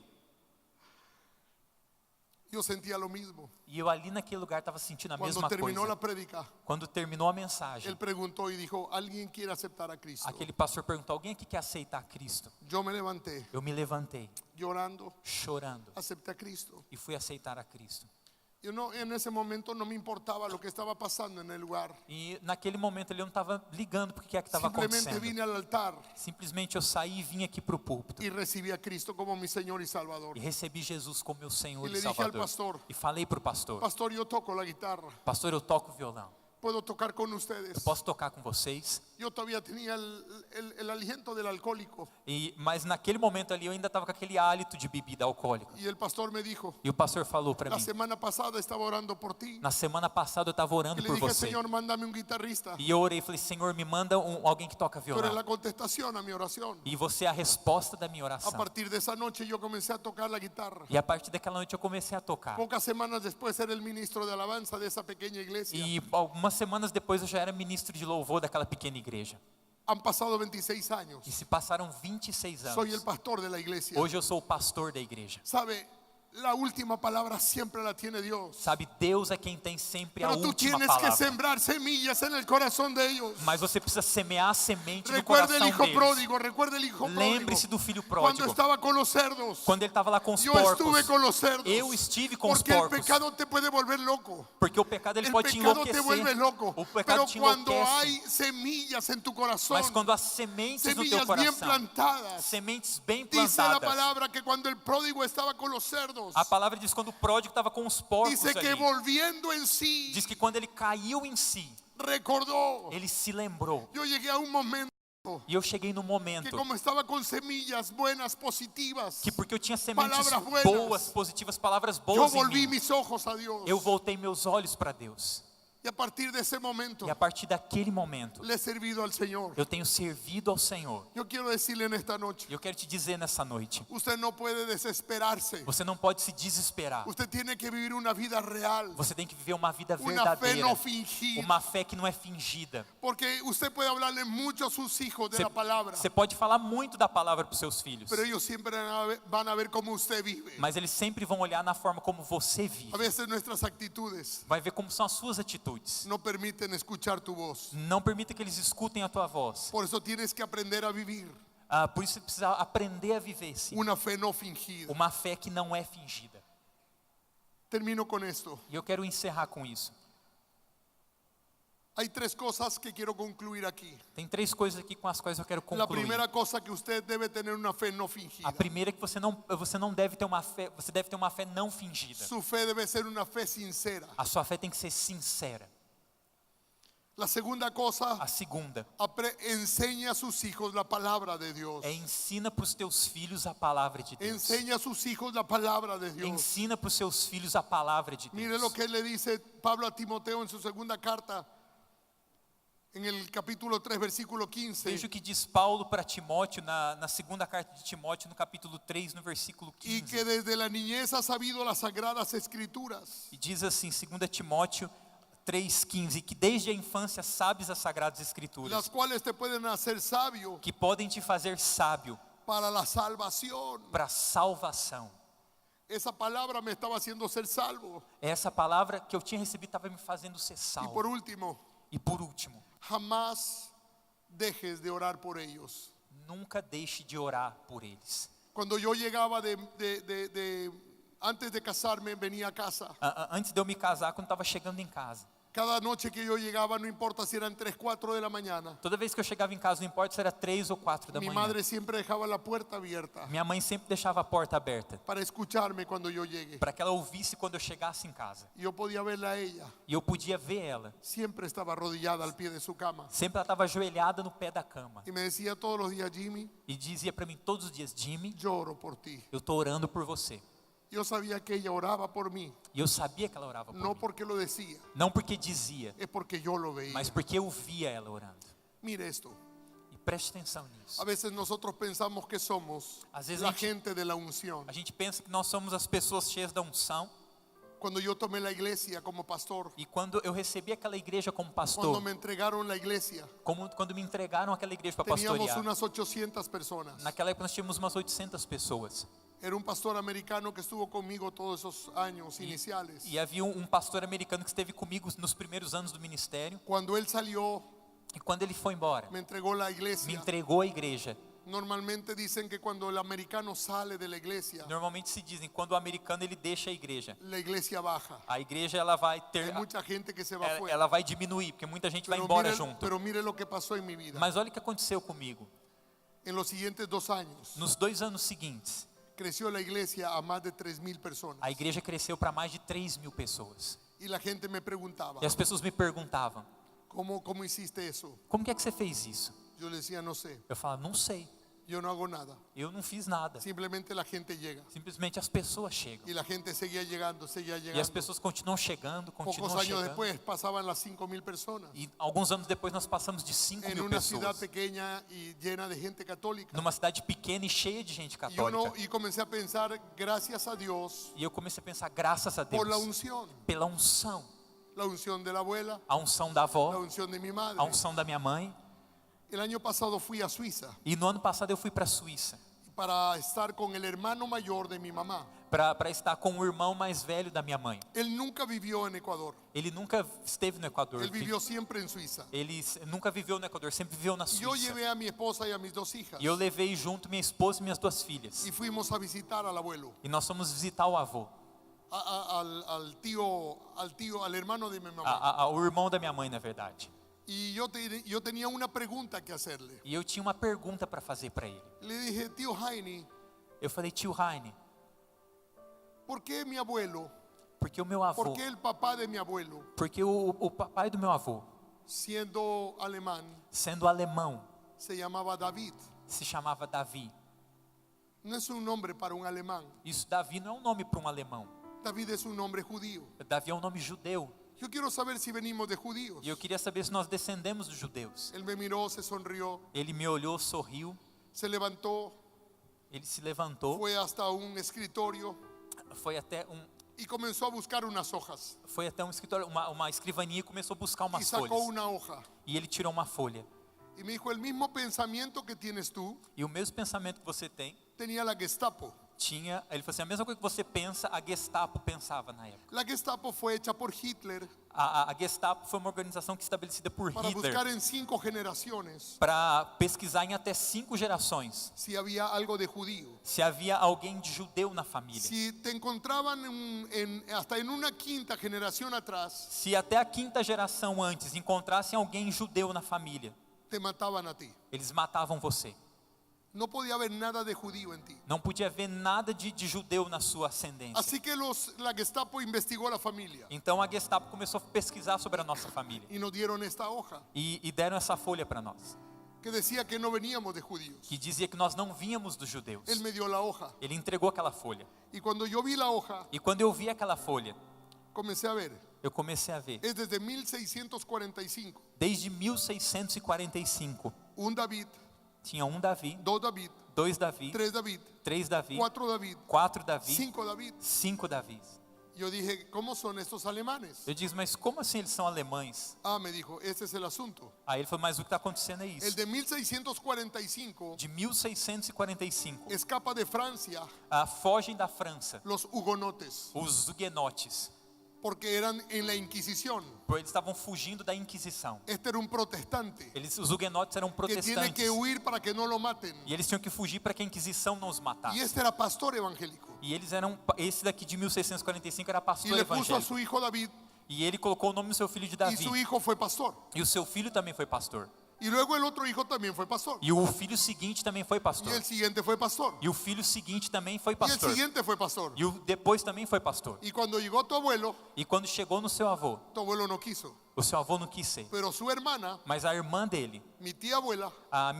Yo sentía lo mismo. E eu ali naquele lugar estava sentindo a Cuando mesma terminó la coisa. prédica, Quando terminou a mensagem, él preguntó y dijo, ¿alguien quiere aceptar a Cristo? aquele pastor perguntou: alguém aqui quer aceitar Cristo? Yo me levanté Eu me levantei, llorando, chorando, acepté a Cristo. e fui aceitar a Cristo. Yo no, en ese momento no me importaba lo que estaba pasando en el lugar. E naquele momento ali eu não estava ligando porque é que estava Simplemente acontecendo. vine al altar Simplesmente eu saí e vim aqui para o púlpito y recibí a Cristo como mi Señor y Salvador. e recebi Jesus como meu Senhor E e le dije al Salvador. pastor, E falei para o pastor: Pastor, yo toco la guitarra, pastor, eu toco violão, puedo tocar con eu ustedes. posso tocar com vocês? Yo todavía tenía el aliento del alcohólico. Mas naquele momento ali eu ainda estava com aquele hálito de bebida alcoólica. Y el pastor me dijo, E o pastor falou para la mim: semana pasada estaba orando por ti. na semana passada eu estava Y orando le por dije, você. Señor, mándame un guitarrista. E eu orei e falei: Senhor, me manda alguém que toca Tú eres violão. la contestación a mi oración. E você é a resposta da minha A oração. partir de esa noche yo comencé a tocar la guitarra. E a partir daquela noite eu comecei a tocar. Pocas semanas después era el ministro de alabanza de esa pequeña iglesia. E algumas semanas depois eu já era ministro de louvor daquela pequena igreja. Han pasado 26 años. E se passaram 26 anos. Soy el pastor de la iglesia. Hoje eu sou o pastor da igreja. ¿Sabe? La última palabra siempre la tiene Dios. Sabe, Deus é quem tem sempre a Pero tú última tienes que palavra. sembrar semillas en el corazón de ellos. Mas você precisa semear a semente no Recuerde el coração hijo deles. pródigo, recuerde el hijo pródigo. Lembre-se do filho Cuando pródigo. estaba con los cerdos, Quando ele estava lá com os yo porcos. estuve con los cerdos. Eu estive com os Porque el porcos. pecado te puede volver loco. Porque o pecado ele El pode te pecado te enlouquecer. vuelve loco. O pecado Pero te cuando enlouquece. hay semillas en tu corazón, Mas quando há sementes no teu semillas bien coração, plantadas, sementes bem dice la plantadas. palabra que cuando el pródigo estaba con los cerdos, A palavra diz quando o pródigo estava com os porcos dice que ali. volviendo en sí, Diz que quando ele caiu em si, recordó. ele se lembrou. Yo llegué a un momento E eu cheguei no que momento como estaba con semillas buenas, positivas, que, porque eu tinha sementes Palavras buenas. boas, positivas, palavras yo boas em volví mim, mis ojos a Dios. eu voltei meus olhos para Deus. Y a partir de ese momento E a partir daquele momento, le he servido al Señor. eu tenho servido ao Senhor. Yo quiero decirle en esta noche, E eu quero te dizer nessa noite, usted no puede desesperarse. você não pode se desesperar. Usted tiene que vivir una vida real, Você tem que viver uma vida una fe verdadeira, no fingida. uma fé que não é fingida. Porque usted puede hablarle mucho a sus hijos de la palabra, Você pode falar muito da palavra para os seus filhos, pero ellos siempre van a ver cómo usted vive. mas eles sempre vão olhar na forma como você A vive. veces nuestras actitudes Vai ver como são as suas atitudes. no permiten escuchar tu voz. Não permita que eles escutem a tua voz. Por eso tienes que aprender a vivir Por isso você precisa aprender a viver sim, una fe no fingida. uma fé que não é fingida. Termino con esto. E eu quero encerrar com isso. Hay tres cosas que quiero concluir aquí. Tem 3 coisas aqui com as quais eu quero La concluir. primera cosa que usted debe tener una fe no fingida. A primeira é que você não deve ter uma fé, você deve ter uma fé não fingida. Su fe debe ser una fe sincera. A sua fé tem que ser sincera. La segunda cosa, A segunda enseña a sus hijos la palabra de Dios. ensina para os teus filhos a palavra de Deus. Enseña a sus hijos la palabra de Dios. Ensina para os seus filhos a palavra de Mire lo Deus. que le dice Pablo a Timoteo en su segunda carta, en el capítulo 3, versículo 15. Veja o que diz Paulo para Timóteo na segunda carta de Timóteo, no capítulo 3, no versículo Y 15. que desde la niñez ha sabido las sagradas escrituras, E diz assim, 2 Timóteo 3,15, que desde a infância sabes as sagradas las escrituras, cuales te pueden hacer sabio que podem te fazer sábio para la salvación. para a salvação. Esa palabra me estaba haciendo ser salvo. Essa palavra que eu tinha recebido estava me fazendo ser Y por salvo. último, E por último, jamás dejes de orar por ellos. nunca deixe de orar por eles. Cuando yo llegaba antes de casarme, venía a casa. Antes de eu me casar, quando estava chegando em casa, Cada noche que yo llegaba, no importa si eran 3, 4 de la mañana, toda vez que eu chegava em casa, não importa se era 3 ou 4 da mi manhã, madre siempre dejaba la puerta abierta minha mãe sempre deixava a porta aberta para escucharme cuando yo llegue. para que ela ouvisse quando eu chegasse em casa. Y yo podía verla a ella. E eu podia ver ela. Siempre estaba arrodillada al pie de su cama. Sempre ela estava ajoelhada no pé da cama Y me decía todos los días, Jimmy, e dizia para mim todos os dias: Jimmy, yo oro por ti. eu estou orando por você. Yo sabía que ella oraba por mí, E eu sabia que ela orava por no mim. porque lo decía, Não porque dizia, es porque yo lo veía. mas porque eu via ela orando. Mire esto, E preste atenção nisso. a veces nosotros pensamos que somos Às vezes la a gente- gente de la unción. A gente pensa que nós somos as pessoas cheias da unção. Cuando yo tomé la iglesia como pastor, E quando eu recebi aquela igreja como cuando pastor, me entregaron la iglesia, quando me entregaram aquela igreja para teníamos pastorear, unas 800 personas. naquela época nós tínhamos umas 800 pessoas. Era un pastor americano que estuvo conmigo todos esos años iniciales. E havia um pastor americano que esteve comigo nos primeiros anos do ministério. Cuando él salió, E quando ele foi embora, me entregó la me iglesia. entregou a igreja. Normalmente dicen que cuando el americano sale de la iglesia Normalmente se dizem, quando o americano ele deixa a igreja baja. a igreja ela vai ter, Hay mucha gente que se va afuera. ela vai diminuir, porque muita gente vai embora junto. Pero mire lo que pasó en mi vida. Mas olha o que aconteceu comigo. En los siguientes 2 años, Nos 2 anos seguintes, creció la iglesia a más de 3,000 personas. a igreja cresceu para mais de 3.000 pessoas. Y la gente me preguntaba, E as pessoas me perguntavam: ¿cómo hiciste eso? como que você fez isso? Yo le decía, no sé, Eu falava: não sei, yo no hago nada. eu não fiz nada. Simplemente la gente llega. Simplesmente as pessoas chegam. Y la gente seguía llegando, seguía E as llegando. pessoas continuam chegando, Pocos continuam años chegando. después pasaban las 5,000 personas. E alguns anos depois nós passamos de 5 En mil una ciudad pessoas. pequeña y llena de gente católica. Numa cidade pequena e cheia de gente católica. Y comencé a pensar, gracias a Dios E eu comecei a pensar, graças a por la Deus, unción. pela unção. La unción de la abuela, A unção da la avó, unción de mi madre. a unção da minha mãe. El año pasado fui a Suiza E no ano passado eu fui para a Suíça para estar con el hermano mayor de mi mamá. para estar com o irmão mais velho da minha mãe. Él nunca vivió en Ecuador. Ele nunca esteve no Equador. Él vivió siempre en Suiza. Ele nunca viveu no Equador, sempre viveu na Y yo Suíça. llevé a mi esposa y a mis 2 hijas E eu levei junto minha esposa e minhas 2 filhas. y fuimos a visitar al abuelo, E nós fomos visitar o avô, al hermano de mi mamá. o irmão da minha mãe, na verdade. Y yo tenía una pregunta que hacerle. E eu tinha uma pergunta para fazer para ele. Le dije, tío Jaime, Eu falei: tio Heine, ¿por qué mi abuelo, porque o meu avô, por qué el papá de mi abuelo, porque o papai do meu avô, siendo alemán, sendo alemão, se llamaba David. se chamava Davi. No es un nombre para un alemán. Isso, Davi não é um nome para um alemão. David es un nombre judío. Davi é um nome judeu. Yo quiero saber si venimos de judíos. E eu queria saber se nós descendemos dos judeus. Él me miró, se sonrió, Ele me olhou, sorriu, se levantó, ele se levantou, fue hasta un escritorio foi até y comenzó a buscar unas hojas. um escritório, uma escrivaninha e começou a buscar Y umas sacó folhas. una hoja. E ele tirou uma folha. Y me dijo, el mismo pensamiento que tienes tú, E o mesmo pensamento que você tem, tenía la Gestapo. ele falou assim, a mesma coisa que você pensa, a Gestapo pensava na época. La Gestapo fue hecha por Hitler A Gestapo foi uma organização que estabelecida por para Hitler buscar en 5 generaciones para pesquisar em até 5 gerações si había algo de judío. se havia alguém de judeu na família. Si te encontraban hasta en una quinta generación atrás, Se até a 5ª geração antes encontrassem alguém judeu na família, te mataban a ti. eles matavam você. No podía haber nada de judío en ti. Não podia haver nada de judeu na sua ascendência. Así que la Gestapo investigó la familia Então a Gestapo começou a pesquisar sobre a nossa família y nos dieron esta hoja e deram essa folha para nós, que decía que no veníamos de judíos. que dizia que nós não vínhamos dos judeus. Él me dio la hoja Ele entregou aquela folha. y cuando yo vi la hoja, E quando eu vi aquela folha, comencé a ver. eu comecei a ver. Es desde 1645. Desde 1645, Un David, tinha um Davi, dos David, 2 Davi, tres David, 3 Davi, cuatro David, 4 Davi, cinco David. 5 Davis. Yo dije, ¿cómo son estos alemanes? Eu disse, mas como assim eles são alemães? Ah, me dijo, ese es el asunto. Aí ele falou, mas o que está acontecendo é El isso. de 1645 De 1645, escapa de Francia fogem da França los hugonotes, os huguenotes, porque eran en la Inquisición. porque eles estavam fugindo da Inquisição. Este era un protestante Os huguenotes eram que tiene protestantes que huir para que no lo maten. e eles tinham que fugir para que a Inquisição não os Y matasse. este era pastor evangélico. E eles eram, esse daqui de 1645 era Y pastor le puso a evangélico. su hijo David E ele colocou o nome do seu filho de y Davi. su hijo fue pastor. E o seu filho também foi pastor. Y luego el otro hijo también fue pastor. E o filho seguinte também foi Y pastor. el siguiente fue pastor. E o filho seguinte também foi Y el pastor. siguiente fue pastor. E o depois também foi pastor. Y cuando llegó tu abuelo E quando chegou no seu avô, no quiso. o seu avô não quis ser. Pero su hermana, Mas a irmã dele, mi tía abuela,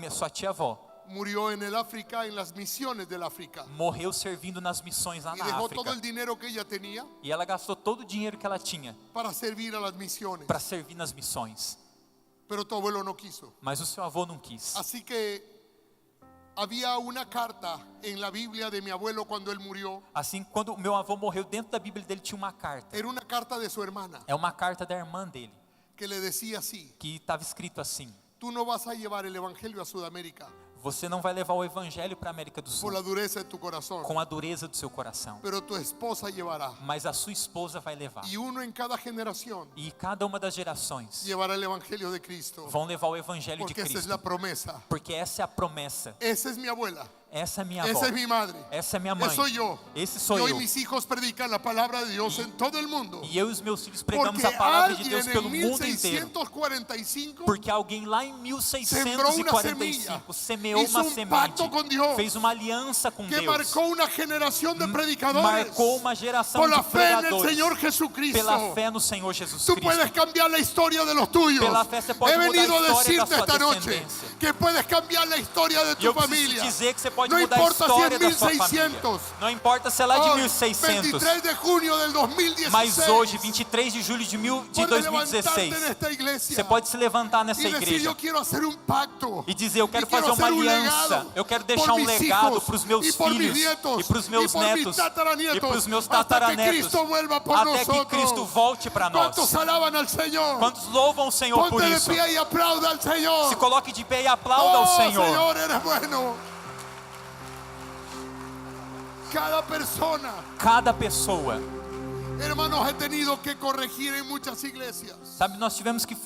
sua tia-avó, murió en el África, en las misiones del África. morreu servindo nas missões lá Y na dejó todo África. el dinero que ella tenía E ela gastou todo o dinheiro que ela tinha para servir a las misiones. para servir nas missões. Pero tu abuelo no quiso. Mas o seu avô não quis. Así que había una carta en la Biblia de mi abuelo cuando él murió. Assim, quando o meu avô morreu, dentro da Bíblia dele tinha uma carta. Era una carta de su hermana É uma carta da irmã dele, que le decía así: que estava escrito assim: tú no vas a llevar el evangelio a Sudamérica você não vai levar o evangelho para a América do por Sul la dureza de tu corazón, com a dureza do seu coração, pero tu esposa llevará. mas a sua esposa vai levar. Y uno en cada generación E cada uma das gerações llevará el evangelio de Cristo, vão levar o evangelho de porque esa es Cristo, la promesa. porque essa é a promessa. Esa es mi abuela, Essa é minha avó, esa es mi madre, essa é minha mãe, ese soy yo. esse sou Yo y eu. mis hijos predican la palabra de Dios en todo el mundo. E eu e os meus filhos pregamos Porque a palavra de alguien Deus pelo en mundo inteiro. 1645 Porque alguém lá em sembrou uma 1645 semeou hizo uma um semente, pacto com Deus, fez uma aliança com que Deus, marcó una generación de predicadores marcou uma geração por de la fe en el pregadores Señor Jesucristo. pela fé no Senhor Jesus Tú Cristo. puedes cambiar la historia de los tuyos. Pela fé você pode He mudar venido a a história da decirte sua esta noche descendência. que puedes cambiar la historia de E tu eu preciso te familia. dizer que você pode No mudar a importa si história es da sua família. 1600. Não importa se é lá de Hoy, 1600, 23 de junio del 2016. mas hoje, 23 de julho de puedes levantarte 2016, en esta iglesia você pode se levantar nessa y decir: igreja yo quiero hacer un pacto e dizer, eu quero y quiero fazer uma hacer un aliança, legado eu quero por deixar um mis legado hijos para os meus y por mis filhos nietos e para os meus y por mis netos tataranietos, e para os meus hasta que tataranetos, Cristo vuelva por até que nosotros. Cristo volte para nós. ¿Cuántos alaban al Señor? Quantos louvam o Senhor por Ponte de isso? pie y aplauda al Señor. Se coloque de pé e aplauda ao Oh, Senhor. Señor, eres bueno. Cada pessoa, Hermanos, he tenido que corregir en muchas iglesias sabe,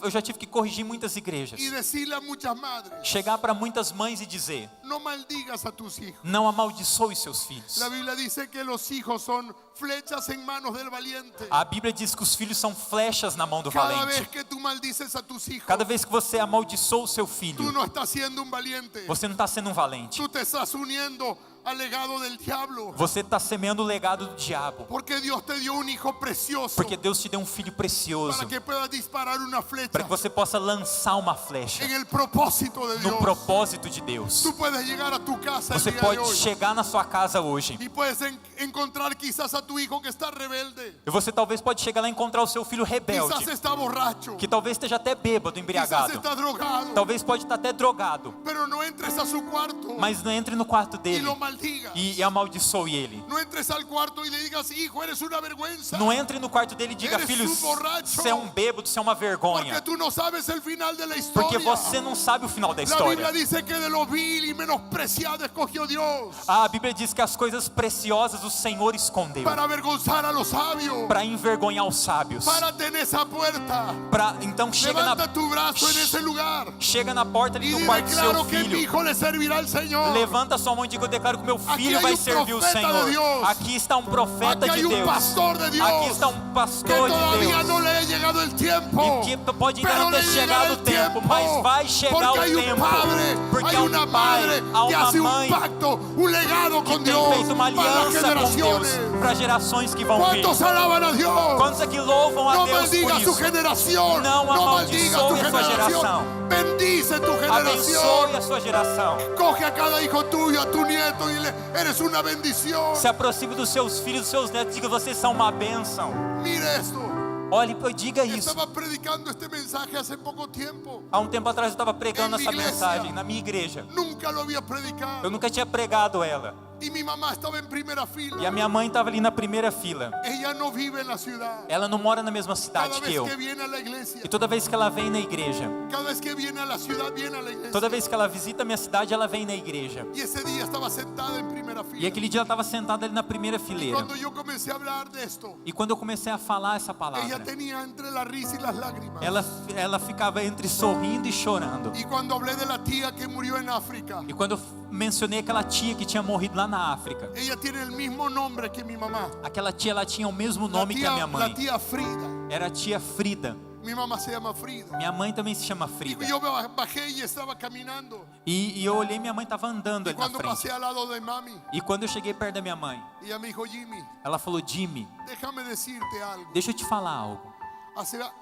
eu já tive que corrigir muitas igrejas, y decirle a muchas madres: chegar para muitas mães e dizer: no maldigas a tus hijos. não amaldiçoe seus filhos. La Biblia dice que los hijos son flechas en manos del valiente. A Bíblia diz que os filhos são flechas na mão do Cada valente. vez que tú maldices a tus hijos, Cada vez que você amaldiçoa o seu tú filho, no estás siendo un valiente. você não está sendo um valente. Tú te estás uniendo al legado del diablo. Você está semeando o legado do diabo. Porque Dios te dio un hijo precioso Porque Deus te deu um filho precioso para que puedas disparar una para flecha que você possa lançar uma flecha en el propósito de no Dios. propósito de Deus. Tú puedes llegar a tu casa el Você día de pode hoy chegar na sua casa hoje y puedes encontrar quizás a tu hijo que está rebelde, e você talvez pode chegar lá e encontrar o seu filho quizás rebelde, está borracho, que talvez esteja até bêbado, quizás embriagado, está drogado, talvez pode estar até drogado, pero no entres a su cuarto mas não entre no quarto y dele lo maldigas. e amaldiçoe ele. No entres al cuarto y le digas, hijo, eres una vergüenza. Não entre no quarto dele e diga: Eres filho, um borracho. você é um bêbado, você é uma Porque vergonha. tú no sabes el final de la Porque historia. você não sabe o final da La Biblia história. dice que de lo vil y menospreciado escogió Dios A Bíblia diz que as coisas preciosas o Senhor escondeu para avergonzar a los sabios. para envergonhar os sábios. Párate en esa puerta. Então Levanta tu brazo en ese lugar chega na porta ali y do dile, quarto do seu claro que mi filho. hijo le servirá al Señor. Levanta sua mão e diga: eu declaro que meu filho Aqui vai hay servir o profeta de Senhor. Deus. Aqui está um profeta Aquí hay de un Deus. pastor de Dios Aqui está um que pastor de todavía Deus. no le ha llegado el tiempo. E que pode ainda Pero não le ter llegará chegado el o tempo, tiempo. mas vai chegar Porque o hay un tempo. padre, Porque hay há una um pai, madre há que uma hace un mãe pacto, un legado que con tem Dios feito uma para las aliança com Deus generaciones. para gerações que vão vir. ¿Cuántos alaban a Dios? Quantos aqui louvam a No Deus por maldiga su isso? generación. Não No maldiga tu amaldiçoe a sua generación. geração. Bendice tu generación. Abençoe a sua geração. Coge a cada hijo tuyo, a tu nieto y dile, eres una bendición. Se aproxime dos seus filhos, dos seus netos, diga: vocês são uma bênção. Mire esto. Olhe, diga isso. Estaba predicando este mensaje hace poco tiempo. Há um tempo atrás eu estava pregando Em essa igreja. mensagem na minha igreja. Nunca lo había predicado. Eu nunca tinha pregado ela. Y mi mamá estaba en primera fila. E a minha mãe estava ali na primeira fila. Ella no vive en la ciudad. Ela não mora na mesma Cada cidade que vez eu. que viene a la iglesia, E toda vez que ela vem na igreja, cada vez que viene a la ciudad, viene a la iglesia. toda vez que ela visita a minha cidade, ela vem na igreja. Y ese día estaba sentada en primera E fila. aquele dia ela estava sentada ali na primeira fileira. Cuando yo comencé a hablar de esto, E quando eu comecei a falar essa ella palavra, tenía entre la risa y las lágrimas. ela ficava entre sorrindo e chorando. Y cuando hablé de la tía que murió en África, E quando eu mencionei aquela tia que tinha morrido lá na África, ella tiene el mismo nombre que mi mamá. aquela tia, ela tinha o mesmo nome que a minha La mãe. tía Frida. Era a tia Frida. Mi mamá se llama Frida. Minha mãe também se chama Y Frida. yo bajé y estaba caminando. E eu olhei, minha mãe estava andando Y ali na cuando pasé frente. al lado de mami, E quando eu cheguei perto da minha mãe, ella me dijo, Jimmy, ela falou: Jimmy, déjame decirte algo. deixa eu te falar algo.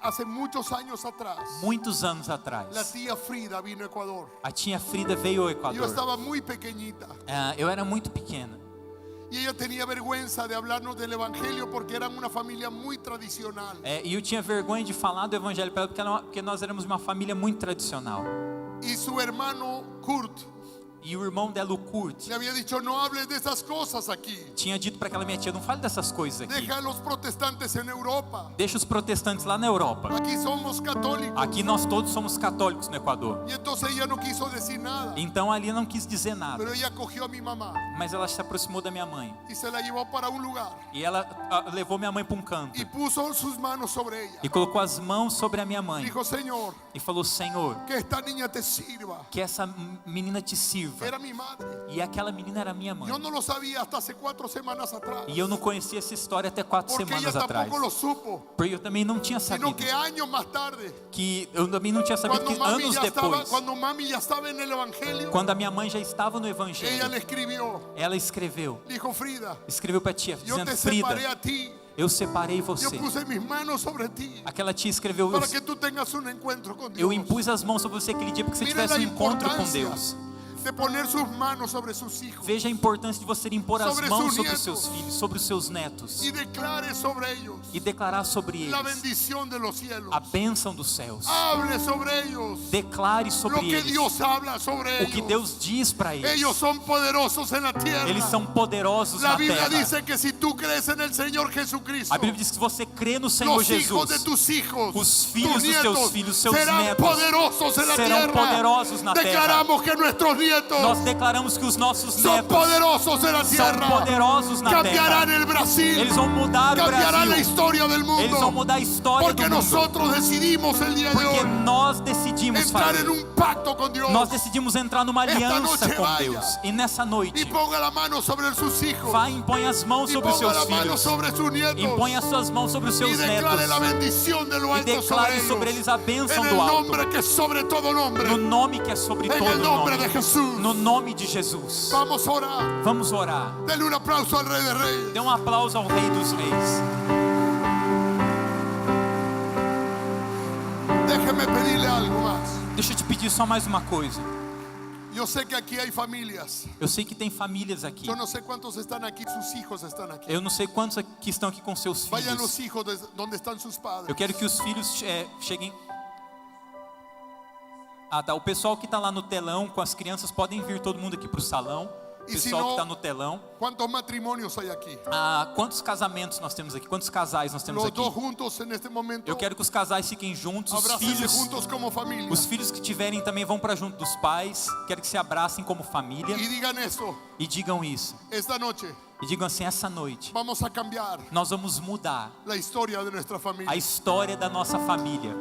Hace muchos años atrás, Muitos anos la atrás, tía Frida vino a Ecuador. a tia Frida veio ao Yo Equador. estaba muy pequeñita Eu era muito pequena. y ella tenía vergüenza de hablarnos del evangelio porque eran una familia muy tradicional. E eu tinha vergonha de falar do evangelho para ela porque nós éramos uma família muito tradicional. Y su hermano Kurt E o irmão dela, o Kurt, le había dicho, no hables de esas cosas aquí. tinha dito para aquela minha tia: não fale dessas coisas aqui. Deja a los protestantes en Europa. Deixa os protestantes lá na Europa. Aquí somos católicos. Aqui nós todos somos católicos no Equador. Y entonces ella no quiso decir nada. Então ali não quis dizer nada. Pero ella cogió a mi mamá Mas ela se aproximou da minha mãe. y se la llevó para un lugar E ela levou minha mãe para um canto. y puso sus manos sobre ella. E colocou as mãos sobre a minha mãe. Dijo, Señor, E falou: Senhor, que esta niña te sirva. que essa menina te sirva. Era mi madre. E aquela menina era minha mãe. Yo no lo sabía hasta hace 4 semanas atrás. E eu não conhecia essa história até 4 Porque ella semanas atrás. tampoco lo supo. Porque eu também não tinha Sino sabido. que años más tarde, Que eu também não tinha sabido que anos depois, cuando mami ya estaba en el evangelio, quando a minha mãe já estava no ella evangelho, le escribió. ela escreveu Dijo, Frida, para a tia, yo dizendo: te Frida, separé a ti. eu separei Yo você. puse mis manos sobre ti. Aquela tia escreveu: Para que tú tengas un encuentro con Dios. eu impus as mãos sobre você aquele dia porque você Mira tivesse la um encontro com importancia Deus. de poner sus manos sobre sus hijos. Veja a importância de você impor as Sobre mãos sus sobre os nietos. seus filhos, sobre os seus netos, Y declare sobre ellos e declarar sobre la eles bendición de los cielos. a bênção dos céus. Hable sobre ellos Declare lo sobre que eles Dios habla sobre o que ellos. Deus diz para eles. Ellos son poderosos en la tierra. Eles são poderosos La na Biblia terra. dice que si tú crees en el Señor Jesucristo, A Bíblia diz que se você crê no Senhor los hijos de Jesus, tus hijos, os filhos tus dos teus nietos, filhos, seus serán netos, poderosos en la serão tierra. poderosos na terra. Declaramos que nuestros nietos nietos Nós declaramos que os nossos son netos poderosos en la são tierra. poderosos na Cambiarán terra. el Brasil. Eles vão mudar o Cambiarán la Brasil. historia del Eles vão mundo. mudar a história Porque do mundo. nosotros decidimos el día de Porque hoy nós decidimos entrar en fazer. un pacto con Dios. Nós decidimos entrar numa Esta aliança noche com vaya. Deus. E nessa Y noite, ponga la mano sobre sus hijos. vá e impõe as mãos Y sobre os ponga seus la mano filhos. sobre sus nietos. Impõe as suas mãos sobre os Y seus declare la netos. bendición de lo E alto declare sobre sobre ellos. eles a bênção En do el alto. nombre que es sobre todo nombre. No nome que é sobre En todo el nombre nome. de Jesús. No nome de Jesus. Vamos a orar. Vamos orar. Denle un aplauso al Rey de Reyes. Dê um aplauso ao Rei dos Reis. Déjeme pedirle algo más. Deixa eu te pedir só mais uma coisa. Yo sé que aquí hay familias. Eu sei que tem famílias aqui. Yo no sé cuántos están aquí, sus hijos están aquí. Eu não sei quantos aqui estão aqui com seus Vayan los filhos. hijos donde están sus padres. Eu quero que os filhos cheguem. Ah, tá. O pessoal que está lá no telão com as crianças podem vir todo mundo aqui para o salão. O E se pessoal não- que está no telão. ¿Cuántos matrimonios hay aquí? Ah, quantos casamentos nós temos aqui? Quantos casais nós temos Los aqui? dos juntos en este momento. Eu quero que os casais fiquem juntos. Os Abrácense filhos, juntos como familia. os filhos que tiverem também vão para junto dos pais. Quero que se abracem como família Y digan eso. e digam isso. Esta noche E digam assim: essa noite vamos a cambiar nós vamos mudar la historia de nuestra a familia. história da nossa família.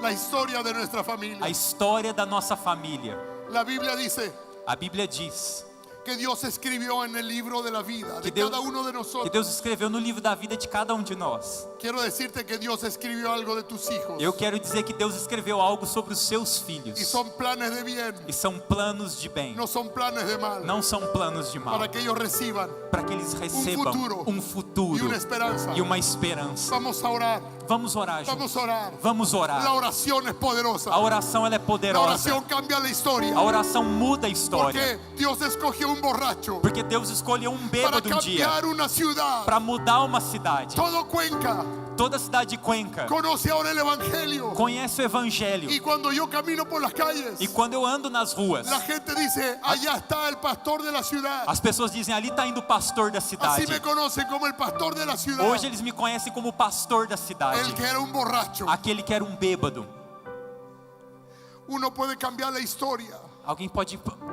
La historia de nuestra familia. A história da nossa família. La Biblia dice A Bíblia diz que Dios escribió en el libro de la vida de Que Deus- cada uno de que nosotros. Deus escreveu no livro da vida de cada um de nós. Quiero decirte que Dios escribió algo de tus hijos. Eu quero dizer que Deus escreveu algo sobre os seus Y filhos. son planes de bien, E são planos de bem. no son planes de mal. Não são planos de mal. Para que ellos reciban Para que eles recebam futuro um y futuro una esperanza. e uma esperança. Vamos a orar. Vamos orar Vamos juntos. a orar. Vamos La orar. oración es poderosa. A oração ela é La poderosa. oración cambia la historia. A oração muda a história. Porque Dios escogió un borracho Porque Deus escolheu um para bêbado um dia cambiar una ciudad. para mudar uma cidade. Todo Cuenca Toda a cidade de Cuenca conoce ahora el Evangelio. conhece o Evangelho. Y cuando yo camino por las calles, E quando eu ando nas ruas, la gente dice, allá está el pastor de la ciudad. as pessoas dizem: ali está indo o pastor da Así cidade. me conocen como el pastor de la ciudad. Hoje eles me conhecem como o pastor da cidade. El que era un borracho. Aquele que era um bêbado. Uno puede cambiar la historia.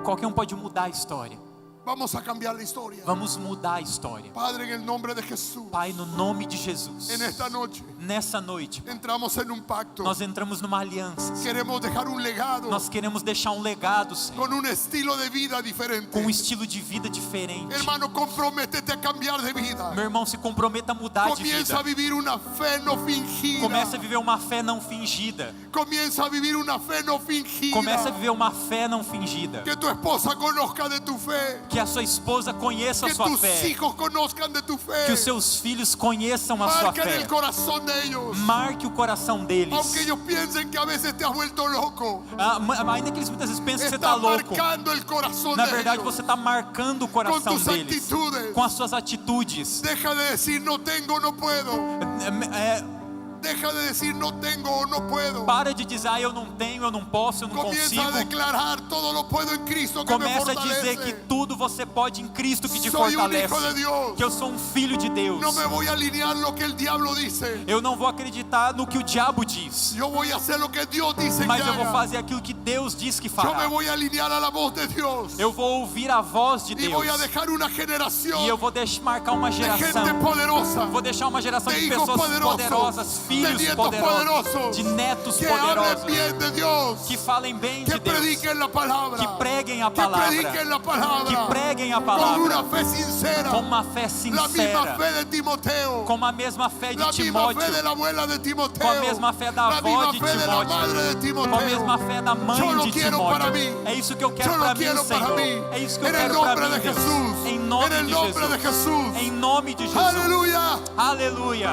Qualquer um pode mudar a história. Vamos a cambiar la historia. Vamos mudar a história. Padre, en el nombre de Jesús, Pai, no nome de Jesus. en esta noche Nessa noite, entramos en un pacto. nós entramos numa aliança. Queremos dejar un legado Nós queremos deixar um legado, Senhor, con un estilo de vida diferente. com um estilo de vida diferente. Hermano, comprométete a cambiar de vida. Meu irmão, se comprometa a mudar de Comienza a vida. vivir una fe no fingida. Começa a viver uma fé não fingida. Comienza a vivir una fe no fingida. Começa a viver uma fé não fingida. Que tu esposa conozca de tu fe. Que a sua esposa conheça a Que sua tus fé. hijos conozcan de tu fe. Que os seus filhos conheçam a sua Marca en fé. el corazón de ellos. Marque o coração deles. Aunque ellos piensen que a veces te has vuelto loco. Ainda que eles muitas vezes pensem que você está Está louco. marcando el corazón Na de verdade, ellos. você está marcando o coração tus deles. actitudes. Com as suas atitudes. Deja de decir no tengo, no puedo. Deja de decir no tengo o no puedo. Para de dizer: eu não tenho, eu não posso, eu não Comienza consigo. a declarar todo lo puedo en Cristo que me Começa a dizer fortalece. que tudo você pode em Cristo que te Soy un fortalece. hijo de Dios. Que eu sou um filho de Deus. No me voy a alinear lo que el diablo dice. Eu não vou acreditar no que o diabo diz. Yo voy a hacer lo que Dios dice Mas que eu vou haga. fazer aquilo que Deus diz que Yo me fará. voy a alinear a la voz de Dios. Eu vou ouvir a voz de Y Deus. voy a dejar una generación E eu vou marcar uma de geração. gente poderosa. Vou deixar uma geração De de hijos pessoas poderosos, poderosas, de filhos nietos poderosos, de netos que hablen poderosos, bien de Dios. que falem bem de Que Deus, prediquen la palabra. que preguem a Que palavra, prediquen la palabra. que preguem a Con palavra una fe sincera. com uma fé La misma sincera, fe de Timoteo. com a mesma fé de La misma fe Timóteo, de la abuela de Timoteo. com a mesma fé da La avó misma de fe de la madre de Timóteo, Timoteo. com a mesma fé da Yo mãe lo de quiero para mí. Timóteo. É isso que eu Yo quero lo para mim, quiero para Senhor. mí. É isso que eu En el quero para nombre mim, de Deus. Jesús. Em nome En el de nombre de Jesus. Jesús. Em nome de Jesus. Aleluya. Aleluia.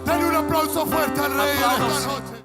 Dale un aplauso fuerte al Rey en esta Aplausos. noche.